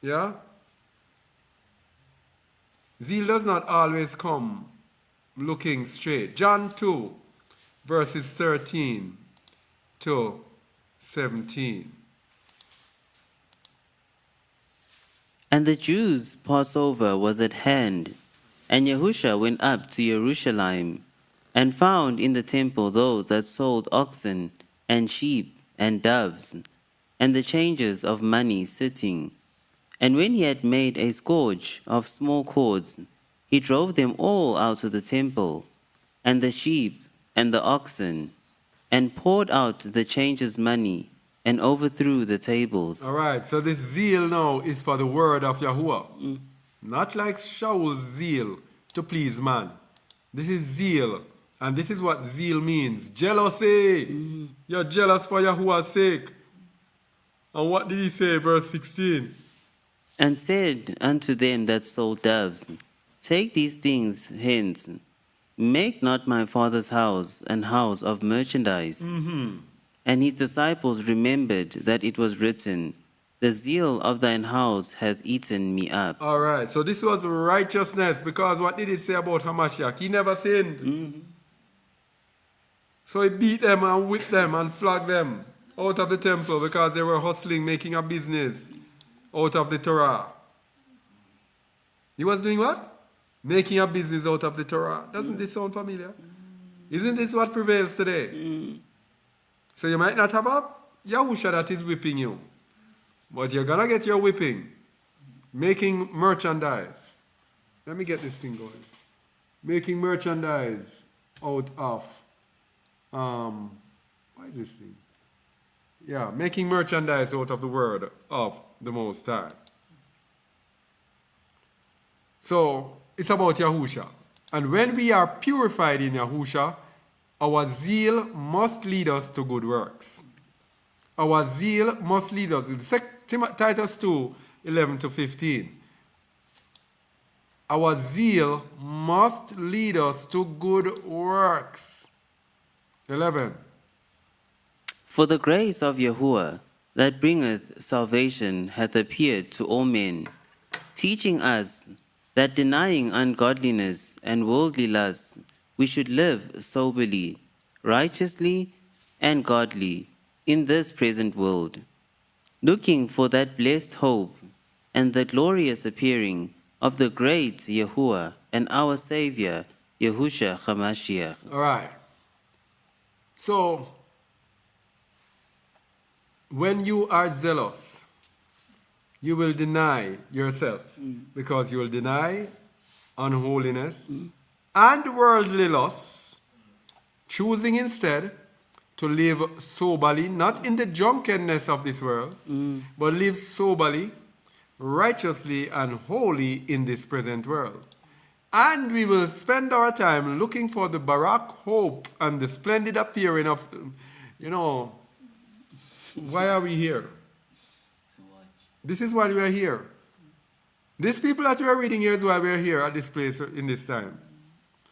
Yeah? Zeal does not always come looking straight. John 2, verses 13 to 17. And the Jews' Passover was at hand, and Yahusha went up to Jerusalem, and found in the temple those that sold oxen and sheep and doves, and the changers of money sitting. And when he had made a scourge of small cords, he drove them all out of the temple, and the sheep and the oxen, and poured out the changers' money, and overthrew the tables. All right, so this zeal now is for the word of Yahuwah. Not like Shaul's zeal to please man. This is zeal. And this is what zeal means. Jealousy. You're jealous for Yahuwah's sake. And what did he say, verse 16? And said unto them that sold doves, Take these things hence, make not my father's house an house of merchandise. And his disciples remembered that it was written, The zeal of thine house hath eaten me up. All right, so this was righteousness, because what did he say about Hamashiach? He never sinned. So he beat them and whipped them and flogged them out of the temple because they were hustling, making a business out of the Torah. He was doing what? Making a business out of the Torah. Doesn't this sound familiar? Isn't this what prevails today? So you might not have a Yahusha that is whipping you, but you're gonna get your whipping. Making merchandise. Let me get this thing going. Making merchandise out of what is this thing? Yeah, making merchandise out of the word of the Most High. So it's about Yahusha. And when we are purified in Yahusha, our zeal must lead us to good works. Our zeal must lead us. Titus 2, 11 to 15. Our zeal must lead us to good works. 11. For the grace of YAHUAH that bringeth salvation hath appeared to all men, teaching us that denying ungodliness and worldly lusts, we should live soberly, righteously, and godly in this present world, looking for that blessed hope and the glorious appearing of the great YAHUAH and our Savior, Yahushua Hamashiach. All right. So, when you are zealous, you will deny yourself because you will deny unholiness and worldly lusts, choosing instead to live soberly, not in the drunkenness of this world, but live soberly, righteously, and holy in this present world. And we will spend our time looking for the Barak hope and the splendid appearing of, why are we here? This is why we are here. These people that we are reading here is why we are here at this place in this time.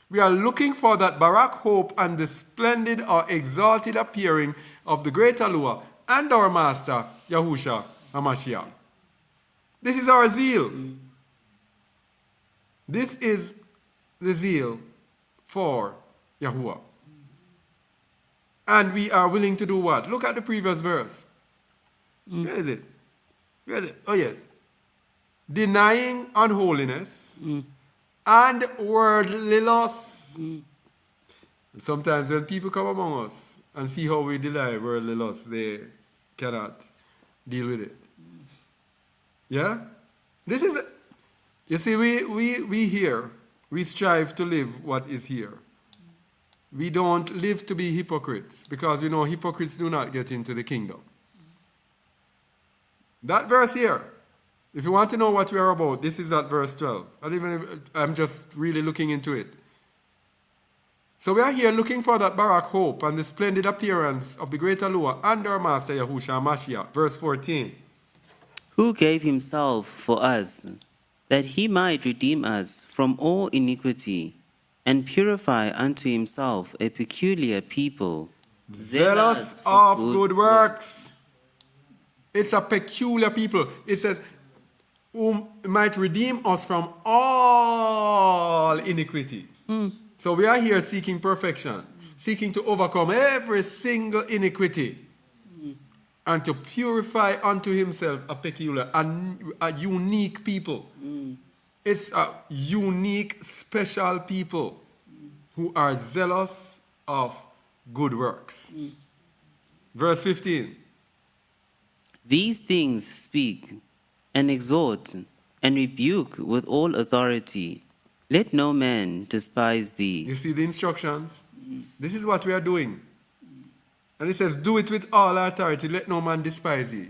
We are looking for that Barak hope and the splendid or exalted appearing of the great YAHUAH and our Master, Yahushua Hamashiach. This is our zeal. This is the zeal for YAHUAH. And we are willing to do what? Look at the previous verse. Where is it? Where is it? Oh, yes. Denying unholiness and worldly lusts. Sometimes when people come among us and see how we deny worldly lusts, they cannot deal with it. Yeah? This is, you see, we here, we strive to live what is here. We don't live to be hypocrites because we know hypocrites do not get into the kingdom. That verse here, if you want to know what we are about, this is at verse 12. I'm just really looking into it. So we are here looking for that Barak hope and the splendid appearance of the great YAHUAH and our Master Yahushua Hamashiach. Verse 14. Who gave himself for us, that he might redeem us from all iniquity, and purify unto himself a peculiar people, Zealous of good works. It's a peculiar people. It says, who might redeem us from all iniquity. So we are here seeking perfection, seeking to overcome every single iniquity, and to purify unto himself a peculiar, a unique people. It's a unique, special people who are zealous of good works. Verse 15. These things speak, and exhort, and rebuke with all authority. Let no man despise thee. You see the instructions? This is what we are doing. And it says, do it with all authority, let no man despise thee.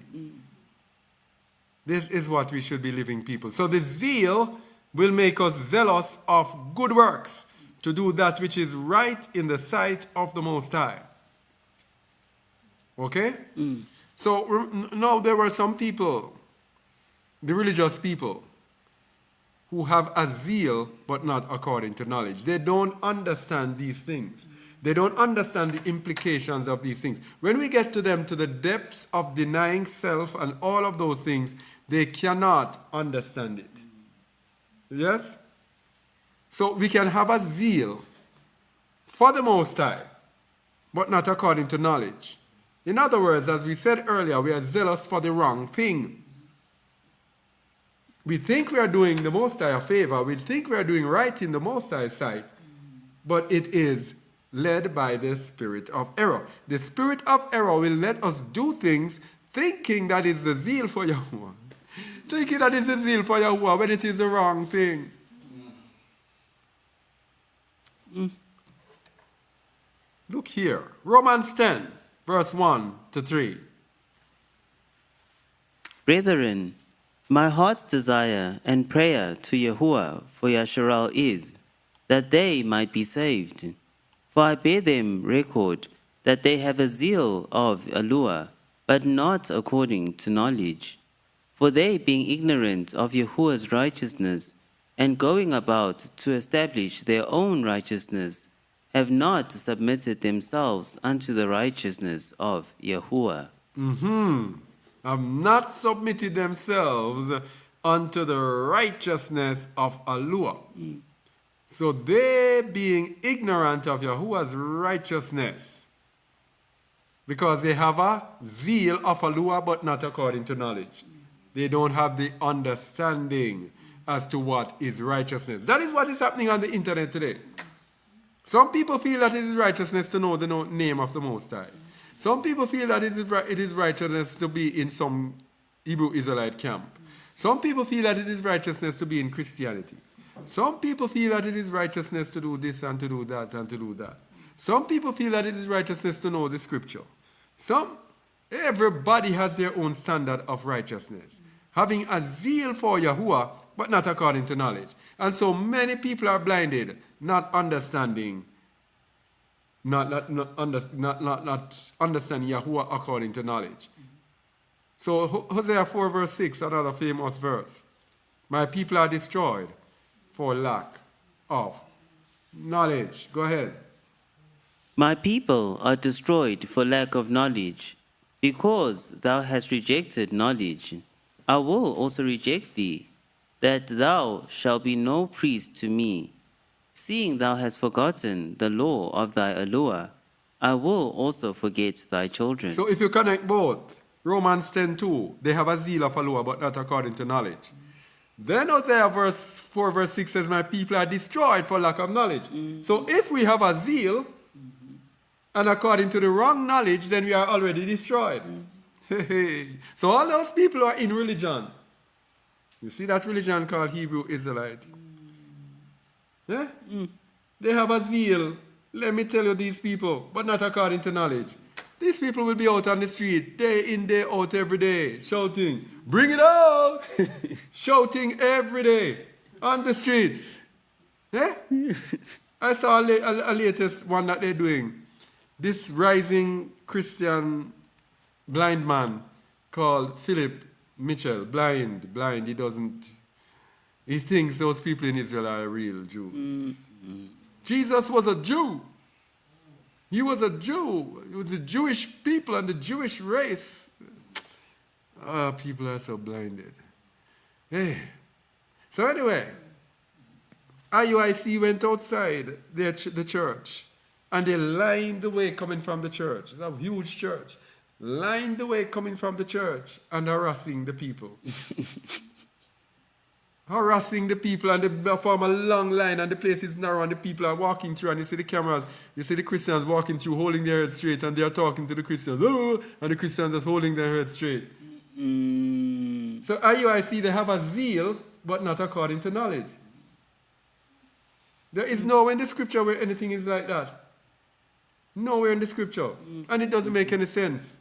This is what we should be living people. So the zeal will make us zealous of good works, to do that which is right in the sight of the Most High. Okay? So now there were some people, the religious people, who have a zeal but not according to knowledge. They don't understand these things. They don't understand the implications of these things. When we get to them, to the depths of denying self and all of those things, they cannot understand it. Yes? So we can have a zeal for the Most High, but not according to knowledge. In other words, as we said earlier, we are zealous for the wrong thing. We think we are doing the Most High a favor. We think we are doing right in the Most High's sight, but it is led by the spirit of error. The spirit of error will let us do things thinking that it's the zeal for Yahuwah. Thinking that it's the zeal for Yahuwah when it is the wrong thing. Look here. Romans 10, verse 1 to 3. Brethren, my heart's desire and prayer to Yahuwah for Yasharal is that they might be saved. For I bear them record that they have a zeal of YAHUAH, but not according to knowledge. For they, being ignorant of Yahuwah's righteousness, and going about to establish their own righteousness, have not submitted themselves unto the righteousness of Yahuwah. Have not submitted themselves unto the righteousness of Yahuwah. So they being ignorant of Yahuwah's righteousness, because they have a zeal of Yahuwah but not according to knowledge. They don't have the understanding as to what is righteousness. That is what is happening on the internet today. Some people feel that it is righteousness to know the name of the Most High. Some people feel that it is righteousness to be in some Hebrew Israelite camp. Some people feel that it is righteousness to be in Christianity. Some people feel that it is righteousness to do this and to do that and to do that. Some people feel that it is righteousness to know the scripture. Everybody has their own standard of righteousness. Having a zeal for Yahuwah, but not according to knowledge. And so many people are blinded, not understanding, not understanding Yahuwah according to knowledge. So Hosea 4 verse 6, another famous verse. My people are destroyed for lack of knowledge. Go ahead. My people are destroyed for lack of knowledge. Because thou hast rejected knowledge, I will also reject thee, that thou shalt be no priest to me. Seeing thou hast forgotten the law of thy YAHUAH, I will also forget thy children. So if you connect both, Romans 10:2, they have a zeal of YAHUAH, but not according to knowledge. Then Hosea 4 verse 6 says, my people are destroyed for lack of knowledge. So if we have a zeal, and according to the wrong knowledge, then we are already destroyed. So all those people are in religion. You see that religion called Hebrew Israelite? Yeah? They have a zeal. Let me tell you these people, but not according to knowledge. These people will be out on the street, day in, day out, every day, shouting, bring it out! Shouting every day on the street. Yeah? I saw a latest one that they're doing. This rising Christian blind man called Philip Mitchell, blind, he thinks those people in Israel are real Jews. Jesus was a Jew. He was a Jew. It was the Jewish people and the Jewish race. People are so blinded. Hey. So anyway, IUIC went outside the church. And they lined the way coming from the church. It's a huge church. Lined the way coming from the church and harassing the people. Harassing the people, and they form a long line, and the place is narrow, and the people are walking through, and you see the cameras, you see the Christians walking through, holding their heads straight, and they are talking to the Christians. Oh, and the Christians just holding their heads straight. So IUIC, they have a zeal, but not according to knowledge. There is nowhere in the scripture where anything is like that. Nowhere in the scripture. And it doesn't make any sense.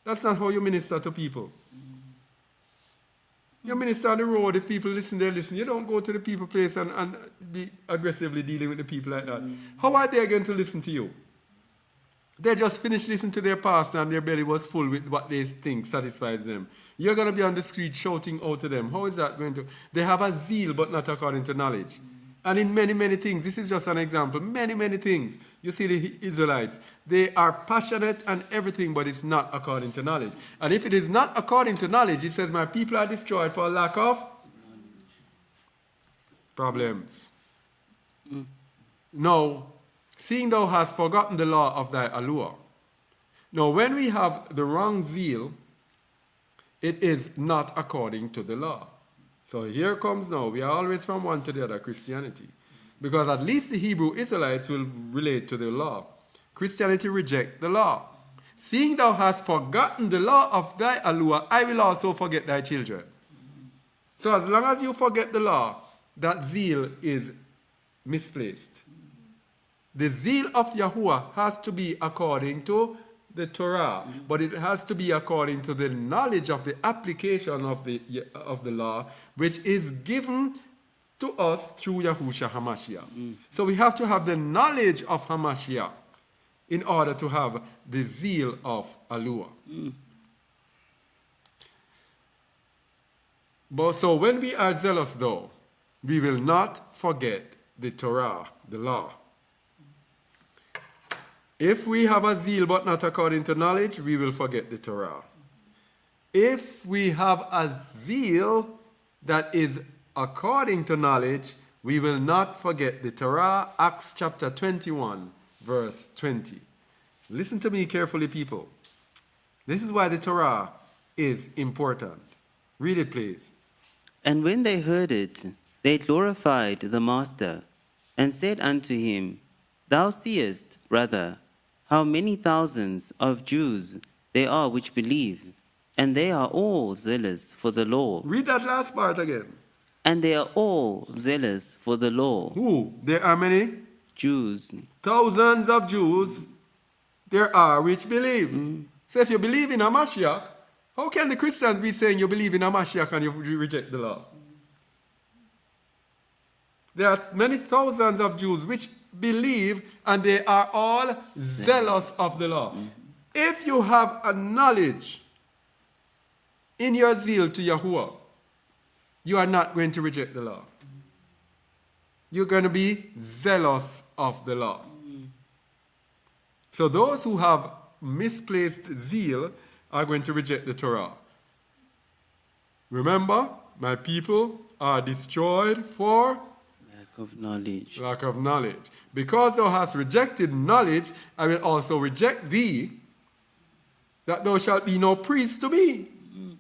That's not how you minister to people. You minister on the road. If people listen, they listen. You don't go to the people place and be aggressively dealing with the people like that. How are they going to listen to you? They just finished listening to their pastor and their belly was full with what they think satisfies them. You're going to be on the street shouting out to them. How is that going to? They have a zeal, but not according to knowledge. And in many, many things, this is just an example, many, many things. You see the Israelites, they are passionate and everything, but it's not according to knowledge. And if it is not according to knowledge, it says, my people are destroyed for lack of problems. Now, seeing thou hast forgotten the law of thy YAHUAH. Now, when we have the wrong zeal, it is not according to the law. So here comes now, we are always from one to the other, Christianity. Because at least the Hebrew Israelites will relate to the law. Christianity reject the law. Seeing thou hast forgotten the law of thy YAHUAH, I will also forget thy children. So as long as you forget the law, that zeal is misplaced. The zeal of YAHUAH has to be according to the Torah, but it has to be according to the knowledge of the application of the law, which is given to us through Yahushua Hamashiach. So we have to have the knowledge of Hamashiach in order to have the zeal of YAHUAH. But so when we are zealous, though, we will not forget the Torah, the law. If we have a zeal but not according to knowledge, we will forget the Torah. If we have a zeal that is according to knowledge, we will not forget the Torah. Acts chapter 21, verse 20. Listen to me carefully, people. This is why the Torah is important. Read it, please. And when they heard it, they glorified the Master, and said unto him, Thou seest, brother, how many thousands of Jews there are which believe, and they are all zealous for the law. Read that last part again. And they are all zealous for the law. Who? There are many? Jews. Thousands of Jews there are which believe. So if you believe in Hamashiach, how can the Christians be saying you believe in Hamashiach and you reject the law? There are many thousands of Jews which believe, and they are all zealous of the law. If you have a knowledge in your zeal to YAHUAH, you are not going to reject the law. You're going to be zealous of the law. So those who have misplaced zeal are going to reject the Torah. Remember, my people are destroyed for Lack of knowledge. lack of knowledge. Because thou hast rejected knowledge, I will also reject thee, that thou shalt be no priest to me.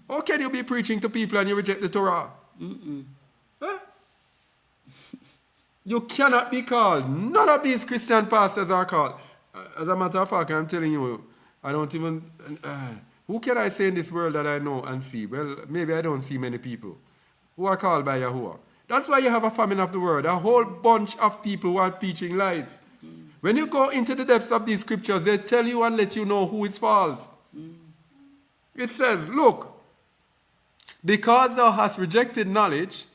How can you be preaching to people and you reject the Torah? Huh? You cannot be called. None of these Christian pastors are called. As a matter of fact, I'm telling you, I don't even... who can I say in this world that I know and see? Well, maybe I don't see many people who are called by YAHUAH. That's why you have a famine of the word, a whole bunch of people who are teaching lies. When you go into the depths of these scriptures, they tell you and let you know who is false. It says, look, because thou hast rejected knowledge,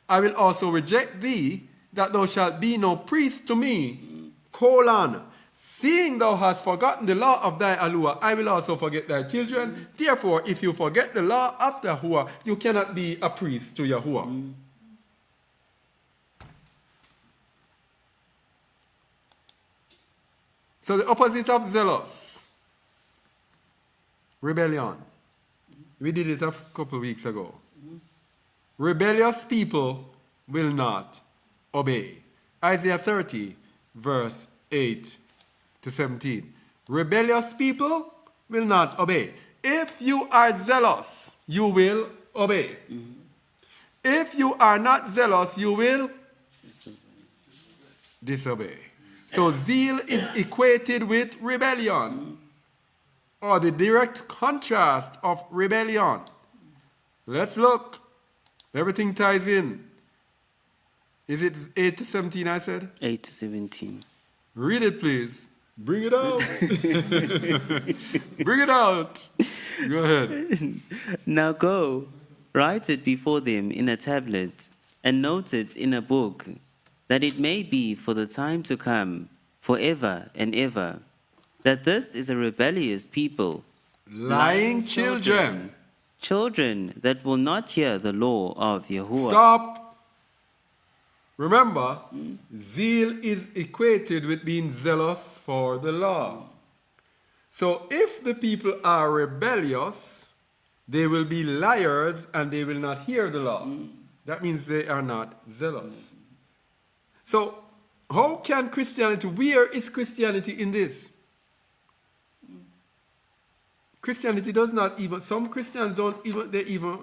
I will also reject thee, that thou shalt be no priest to me. Seeing thou hast forgotten the law of thy YAHUAH, I will also forget thy children. Therefore, if you forget the law of the YAHUAH, you cannot be a priest to YAHUAH. So the opposite of zealous, rebellion. We did it a couple of weeks ago. Rebellious people will not obey. Isaiah 30, verse 8 to 17. Rebellious people will not obey. If you are zealous, you will obey. If you are not zealous, you will disobey. So zeal is equated with rebellion, or the direct contrast of rebellion. Let's look. Everything ties in. Is it 8 to 17 I said? 8 to 17. Read it, please. Bring it out. Bring it out. Go ahead. Now go, write it before them in a tablet, and note it in a book, that it may be for the time to come, forever and ever, that this is a rebellious people, Lying children. children that will not hear the law of YAHUAH. Stop. Remember, zeal is equated with being zealous for the law. So if the people are rebellious, they will be liars and they will not hear the law. That means they are not zealous. So how can Christianity, where is Christianity in this? Christianity does not even, some Christians don't even, they even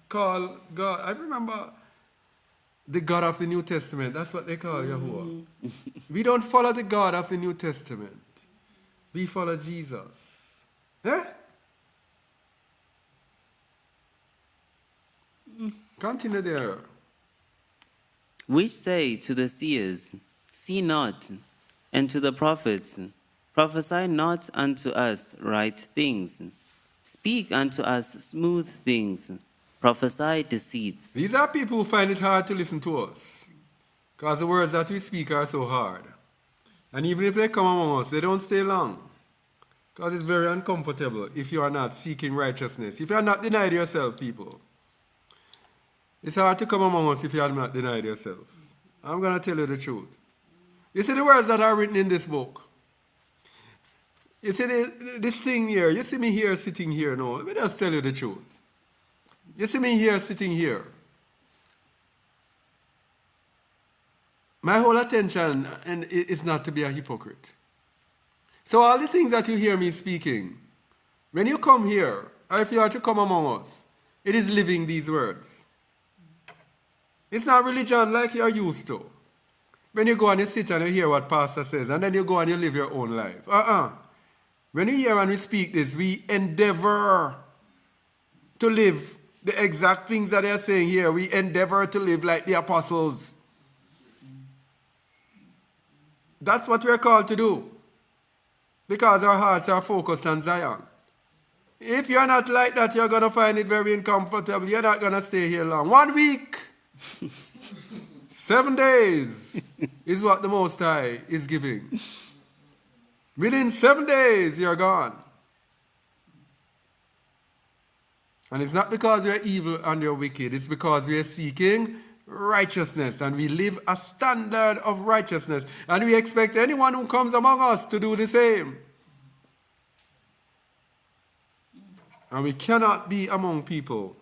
call God. I remember the God of the New Testament. That's what they call Yahuwah. We don't follow the God of the New Testament. We follow Jesus. Eh? Continue there. Which say to the seers, See not, and to the prophets, Prophesy not unto us right things. Speak unto us smooth things. Prophesy deceits. These are people who find it hard to listen to us, because the words that we speak are so hard. And even if they come among us, they don't stay long, because it's very uncomfortable if you are not seeking righteousness. If you are not denied yourself, people. It's hard to come among us if you have not denied yourself. I'm going to tell you the truth. You see the words that are written in this book? You see this thing here? You see me here sitting here now? Let me just tell you the truth. You see me here sitting here? My whole attention is not to be a hypocrite. So all the things that you hear me speaking, when you come here, or if you are to come among us, it is living these words. It's not religion like you're used to. When you go and you sit and you hear what pastor says, and then you go and you live your own life. When you hear and we speak this, we endeavor to live the exact things that they're saying here. We endeavor to live like the apostles. That's what we're called to do, because our hearts are focused on Zion. If you're not like that, you're going to find it very uncomfortable. You're not going to stay here long. 1 week. 7 days is what the Most High is giving. Within 7 days, you're gone. And it's not because we're evil and you're wicked. It's because we're seeking righteousness. And we live a standard of righteousness. And we expect anyone who comes among us to do the same. And we cannot be among people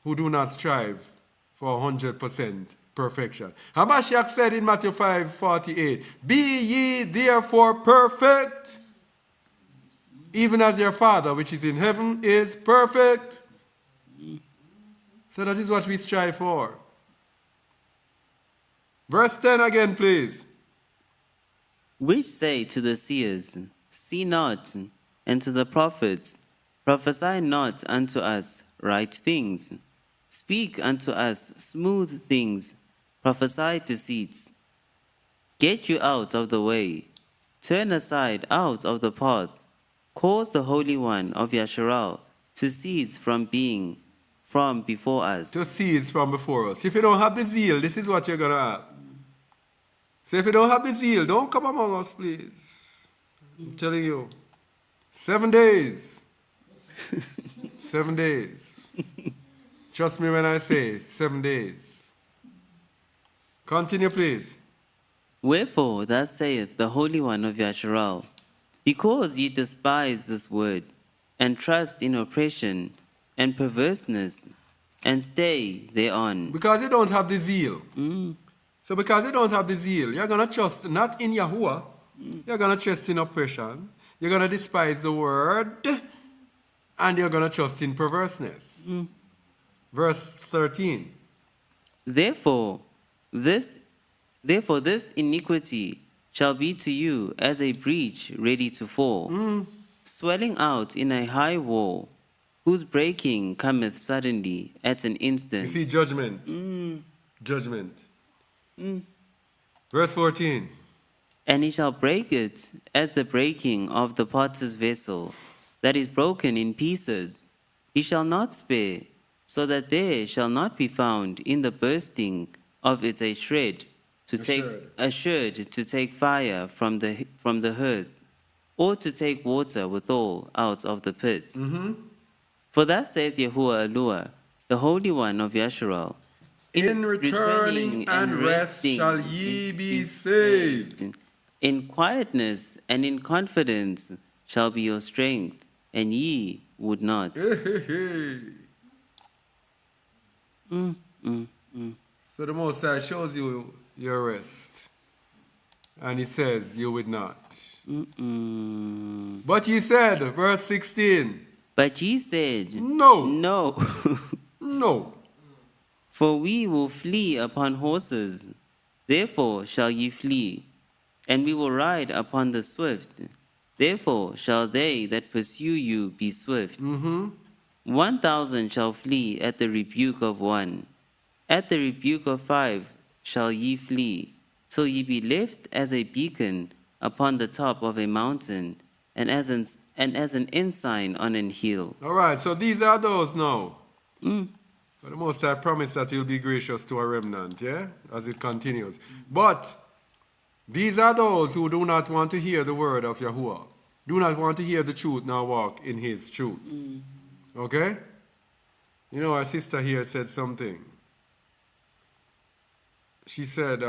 who do not strive for 100% perfection. Hamashiach said in Matthew 5:48, Be ye therefore perfect, even as your Father which is in heaven is perfect. So that is what we strive for. Verse 10 again, please. Which say to the seers, See not, and to the prophets, Prophesy not unto us right things. Speak unto us smooth things. Prophesy deceits. Get you out of the way. Turn aside out of the path. Cause the Holy One of Yasharal to cease from being from before us. To cease from before us. If you don't have the zeal, this is what you're going to have. So if you don't have the zeal, don't come among us, please. I'm telling you. 7 days. 7 days. Trust me when I say 7 days. Continue, please. Wherefore, thus saith the Holy One of Yasharal, because ye despise this word, and trust in oppression, and perverseness, and stay thereon. Because you don't have the zeal. So because you don't have the zeal, you're going to trust not in Yahuwah, you're going to trust in oppression, you're going to despise the word, and you're going to trust in perverseness. Verse 13. Therefore this iniquity shall be to you as a breach ready to fall, swelling out in a high wall, whose breaking cometh suddenly at an instant. You see judgment. Judgment. Verse 14. And he shall break it as the breaking of the potter's vessel, that is broken in pieces. He shall not spare, so that there shall not be found in the bursting of it a shred to take fire from the hearth, or to take water withal out of the pit. For thus saith Yahuwah Eluah, the Holy One of Yasharal, In returning and rest shall ye be saved. In quietness and in confidence shall be your strength, and ye would not. So the Most High shows you your rest. And he says, you would not. But ye said, verse 16. But ye said, No. No. No. For we will flee upon horses, therefore shall ye flee, and we will ride upon the swift, therefore shall they that pursue you be swift. 1,000 shall flee at the rebuke of one, at the rebuke of 5 shall ye flee, till ye be left as a beacon upon the top of a mountain, and as an ensign on an hill. All right, so these are those now. But the Most High promised that He'll be gracious to a remnant, yeah, as it continues. But these are those who do not want to hear the word of Yahuwah, do not want to hear the truth, nor walk in His truth. Okay? You know, our sister here said something. She said,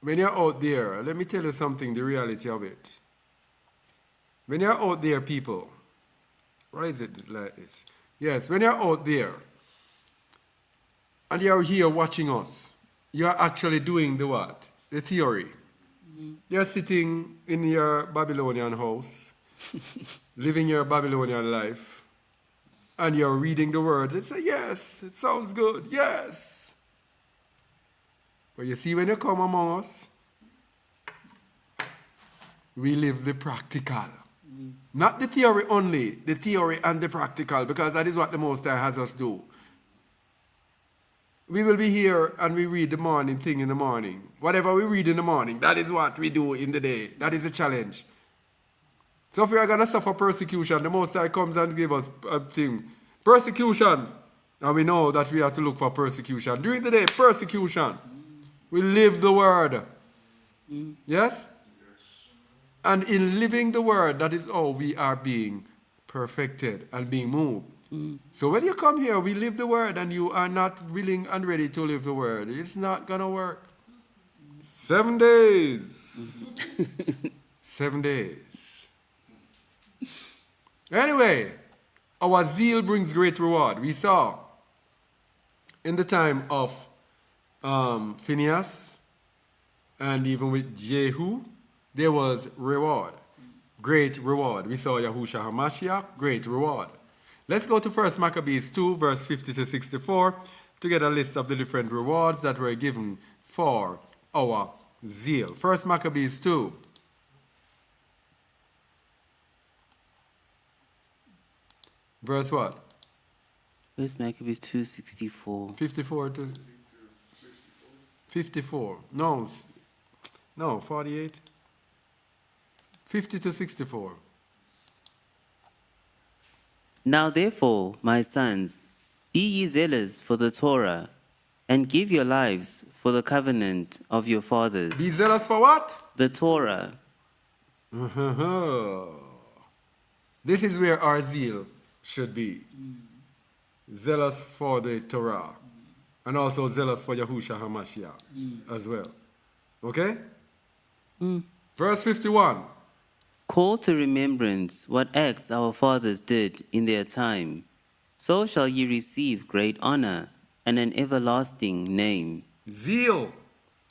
when you're out there, let me tell you something, the reality of it. When you're out there, people, why is it like this? Yes, when you're out there and you're here watching us, you're actually doing the what? The theory. You're sitting in your Babylonian house, living your Babylonian life, and you're reading the words and say, yes, it sounds good, yes. But you see, when you come among us, we live the practical. Not the theory only, the theory and the practical, because that is what the Most High has us do. We will be here and we read the morning thing in the morning. Whatever we read in the morning, that is what we do in the day. That is a challenge. So if we are going to suffer persecution, the Most High comes and gives us a thing. Persecution. And we know that we have to look for persecution. During the day, persecution. We live the word. Yes? And in living the word, that is how we are being perfected and being moved. So when you come here, we live the word, and you are not willing and ready to live the word. It's not going to work. 7 days. 7 days. Anyway, our zeal brings great reward. We saw in the time of Phinehas and even with Jehu, there was reward, great reward. We saw Yahushua Hamashiach, great reward. Let's go to 1 Maccabees 2, verse 50 to 64, to get a list of the different rewards that were given for our zeal. 1 Maccabees 2. Verse what? 1 Maccabees 2:64. 54 to 54. No, 48. 50 to 64. Now therefore, my sons, be ye zealous for the Torah, and give your lives for the covenant of your fathers. Be zealous for what? The Torah. This is where our zeal should be. Zealous for the Torah. And also zealous for Yahushua HaMashiach as well. Okay? Verse 51. Call to remembrance what acts our fathers did in their time. So shall ye receive great honor and an everlasting name. Zeal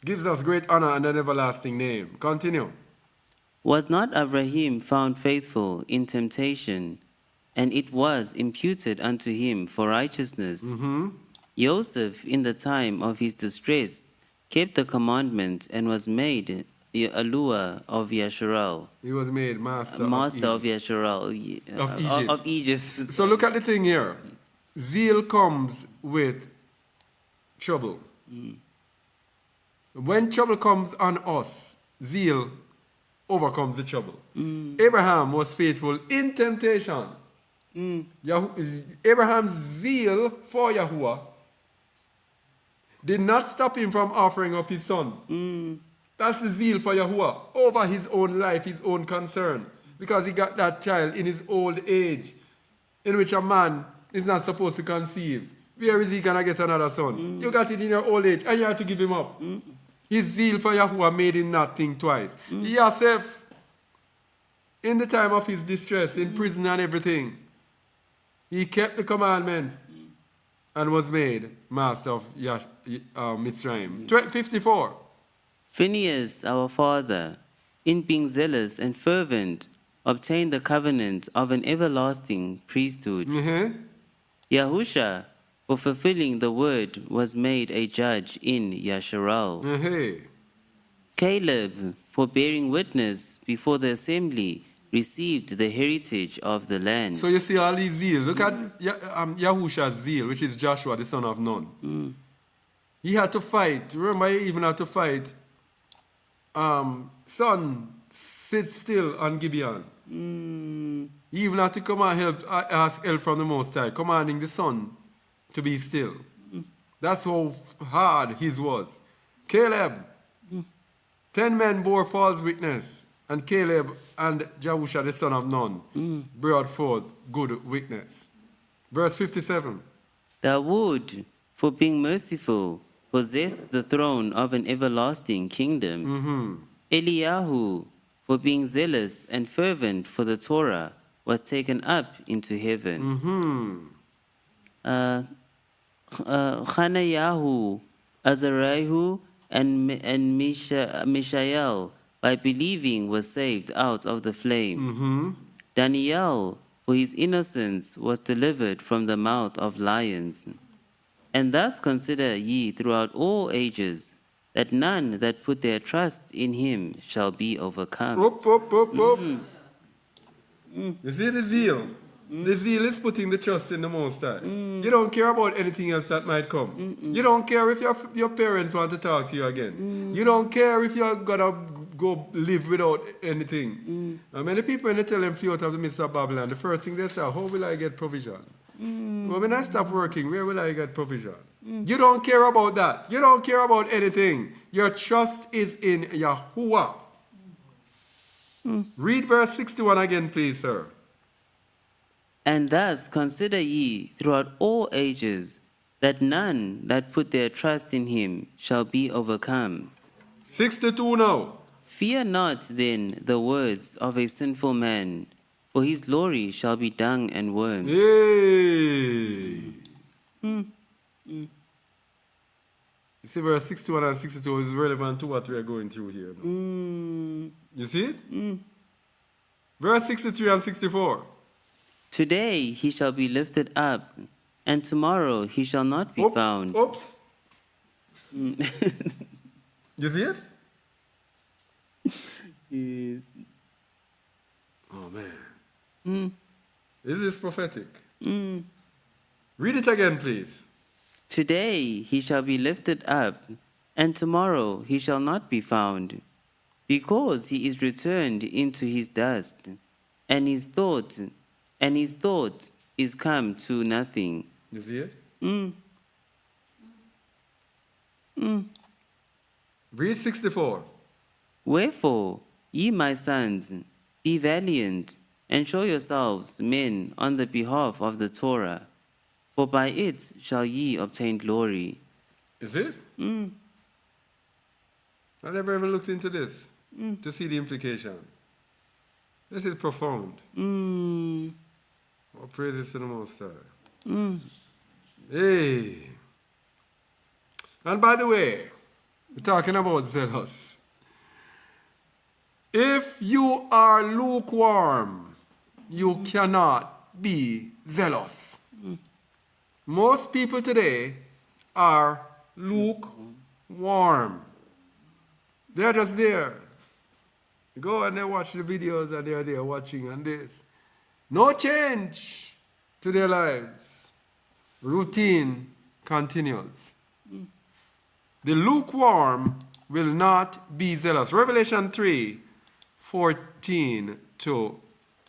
gives us great honor and an everlasting name. Continue. Was not Abraham found faithful in temptation, and it was imputed unto him for righteousness? Joseph, in the time of his distress, kept the commandment and was made YAHUAH of Yasharal. He was made master of Yasharal. Of Egypt. Of Egypt. So look at the thing here. Zeal comes with trouble. When trouble comes on us, zeal overcomes the trouble. Abraham was faithful in temptation. Abraham's zeal for Yahuwah did not stop him from offering up his son. That's the zeal for Yahuwah over his own life, his own concern. Because he got that child in his old age, in which a man is not supposed to conceive. Where is he going to get another son? You got it in your old age, and you have to give him up. His zeal for Yahuwah made him not think twice. Yosef, in the time of his distress, in prison and everything, he kept the commandments and was made master of Mitzrayim. 54. Phinehas, our father, in being zealous and fervent, obtained the covenant of an everlasting priesthood. Yahusha, for fulfilling the word, was made a judge in Yasharal. Hey. Caleb, for bearing witness before the assembly, received the heritage of the land. So you see all these zeal. Look at Yahusha's zeal, which is Joshua, the son of Nun. He had to fight. Remember, he even had to fight. Son, sit still on Gibeon. He even had to come and ask help from the Most High, commanding the sun to be still. That's how hard his was. Caleb, 10 men bore false witness, and Caleb and Yahusha, the son of Nun, brought forth good witness. Verse 57. Thou would, for being merciful, possess the throne of an everlasting kingdom. Eliyahu, for being zealous and fervent for the Torah, was taken up into heaven. Chanayahu, Azariah, and Mishael, by believing, was saved out of the flame. Daniel, for his innocence, was delivered from the mouth of lions. And thus consider ye throughout all ages, that none that put their trust in him shall be overcome. Up, up, up, up. You see the zeal? The zeal is putting the trust in the Most High. You don't care about anything else that might come. You don't care if your parents want to talk to you again. You don't care if you're going to go live without anything. And many people, when they tell them flee out of the midst of Babylon, the first thing they say, how will I get provision? Well, when I stop working, where will I get provision? You don't care about that. You don't care about anything. Your trust is in YAHUAH. Read verse 61 again, please, sir. And thus consider ye throughout all ages, that none that put their trust in him shall be overcome. 62 now. Fear not then the words of a sinful man, for his glory shall be dung and worm. Hey. You see, verse 61 and 62 is relevant to what we are going through here. You see it? Verse 63 and 64. Today he shall be lifted up, and tomorrow he shall not be found. Oops. You see it? Yes. Oh, man. This is prophetic. Read it again, please. Today he shall be lifted up, and tomorrow he shall not be found, because he is returned into his dust, and his thought is come to nothing. You see it? Read 64. Wherefore, ye my sons, be valiant, and show yourselves men on the behalf of the Torah, for by it shall ye obtain glory. Is it? I never even looked into this to see the implication. This is profound. All praises to the Most High. Hey. And by the way, we're talking about zealous. If you are lukewarm, you cannot be zealous. Most people today are lukewarm. They're just there. You go and they watch the videos and they're there watching and this. No change to their lives. Routine continues. The lukewarm will not be zealous. Revelation 3:14 to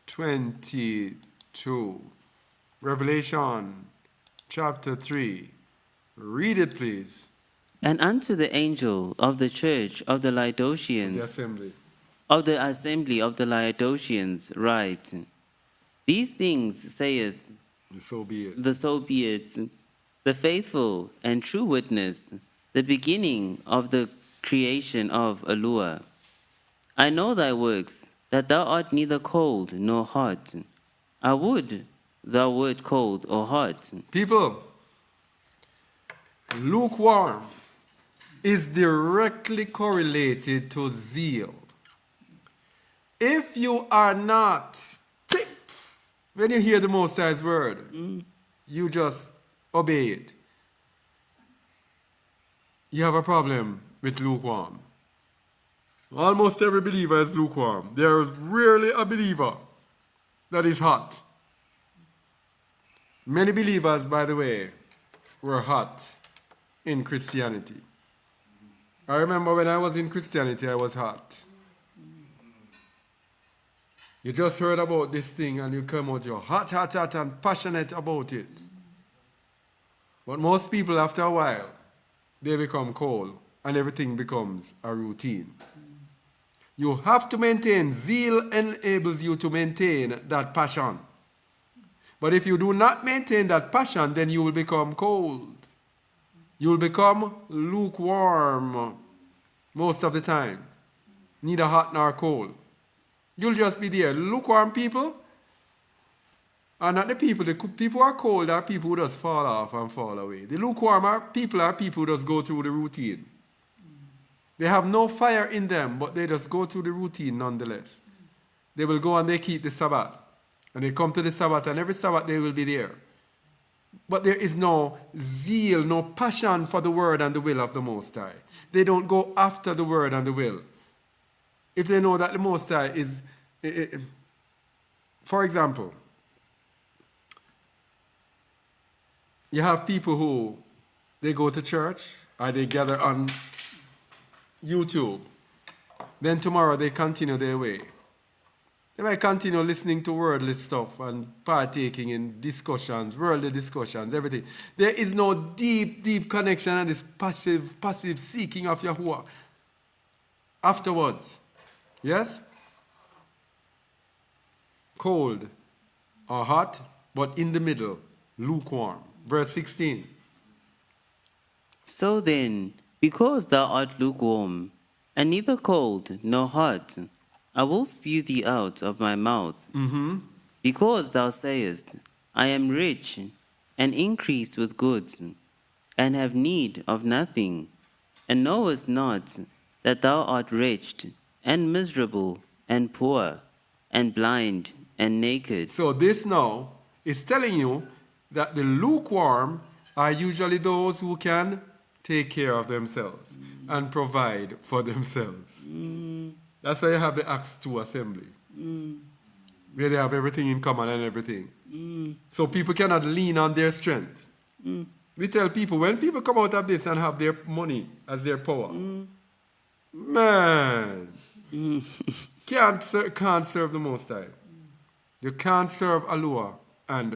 22. Revelation chapter 3. Read it, please. And unto the angel of the church of the The Laodiceans, assembly. of the assembly of the Laodiceans, write, These things saith So be it. the faithful and true witness, the beginning of the creation of YAHUAH. I know thy works, that thou art neither cold nor hot. I would thou wert cold or hot. People, lukewarm is directly correlated to zeal. If you are not ticked when you hear the Most High's word, you just obey it. You have a problem with lukewarm. Almost every believer is lukewarm. There is rarely a believer that is hot. Many believers, by the way, were hot in Christianity. I remember when I was in Christianity, I was hot. You just heard about this thing and you come out, you're hot, hot, hot, and passionate about it. But most people, after a while, they become cold and everything becomes a routine. You have to maintain. Zeal enables you to maintain that passion. But if you do not maintain that passion, then you will become cold. You will become lukewarm most of the time. Neither hot nor cold. You'll just be there. Lukewarm people are not the people. The people who are cold are people who just fall off and fall away. The lukewarm people are people who just go through the routine. They have no fire in them, but they just go through the routine nonetheless. They will go and they keep the Sabbath. And they come to the Sabbath, and every Sabbath they will be there. But there is no zeal, no passion for the word and the will of the Most High. They don't go after the word and the will. If they know that the Most High is... For example, you have people who, they go to church, or they gather on YouTube. Then tomorrow they continue their way. They might continue listening to worldly stuff and partaking in discussions, worldly discussions, everything. There is no deep, deep connection and this passive seeking of YAHUAH afterwards. Yes? Cold or hot, but in the middle, lukewarm. Verse 16. So then, because thou art lukewarm, and neither cold nor hot, I will spew thee out of my mouth. Because thou sayest, I am rich, and increased with goods, and have need of nothing, and knowest not that thou art wretched, and miserable, and poor, and blind, and naked. So this now is telling you that the lukewarm are usually those who can take care of themselves and provide for themselves. That's why you have the Acts 2 assembly, where they have everything in common and everything. So people cannot lean on their strength. We tell people, when people come out of this and have their money as their power, man, can't serve the Most High. You can't serve YAHUAH and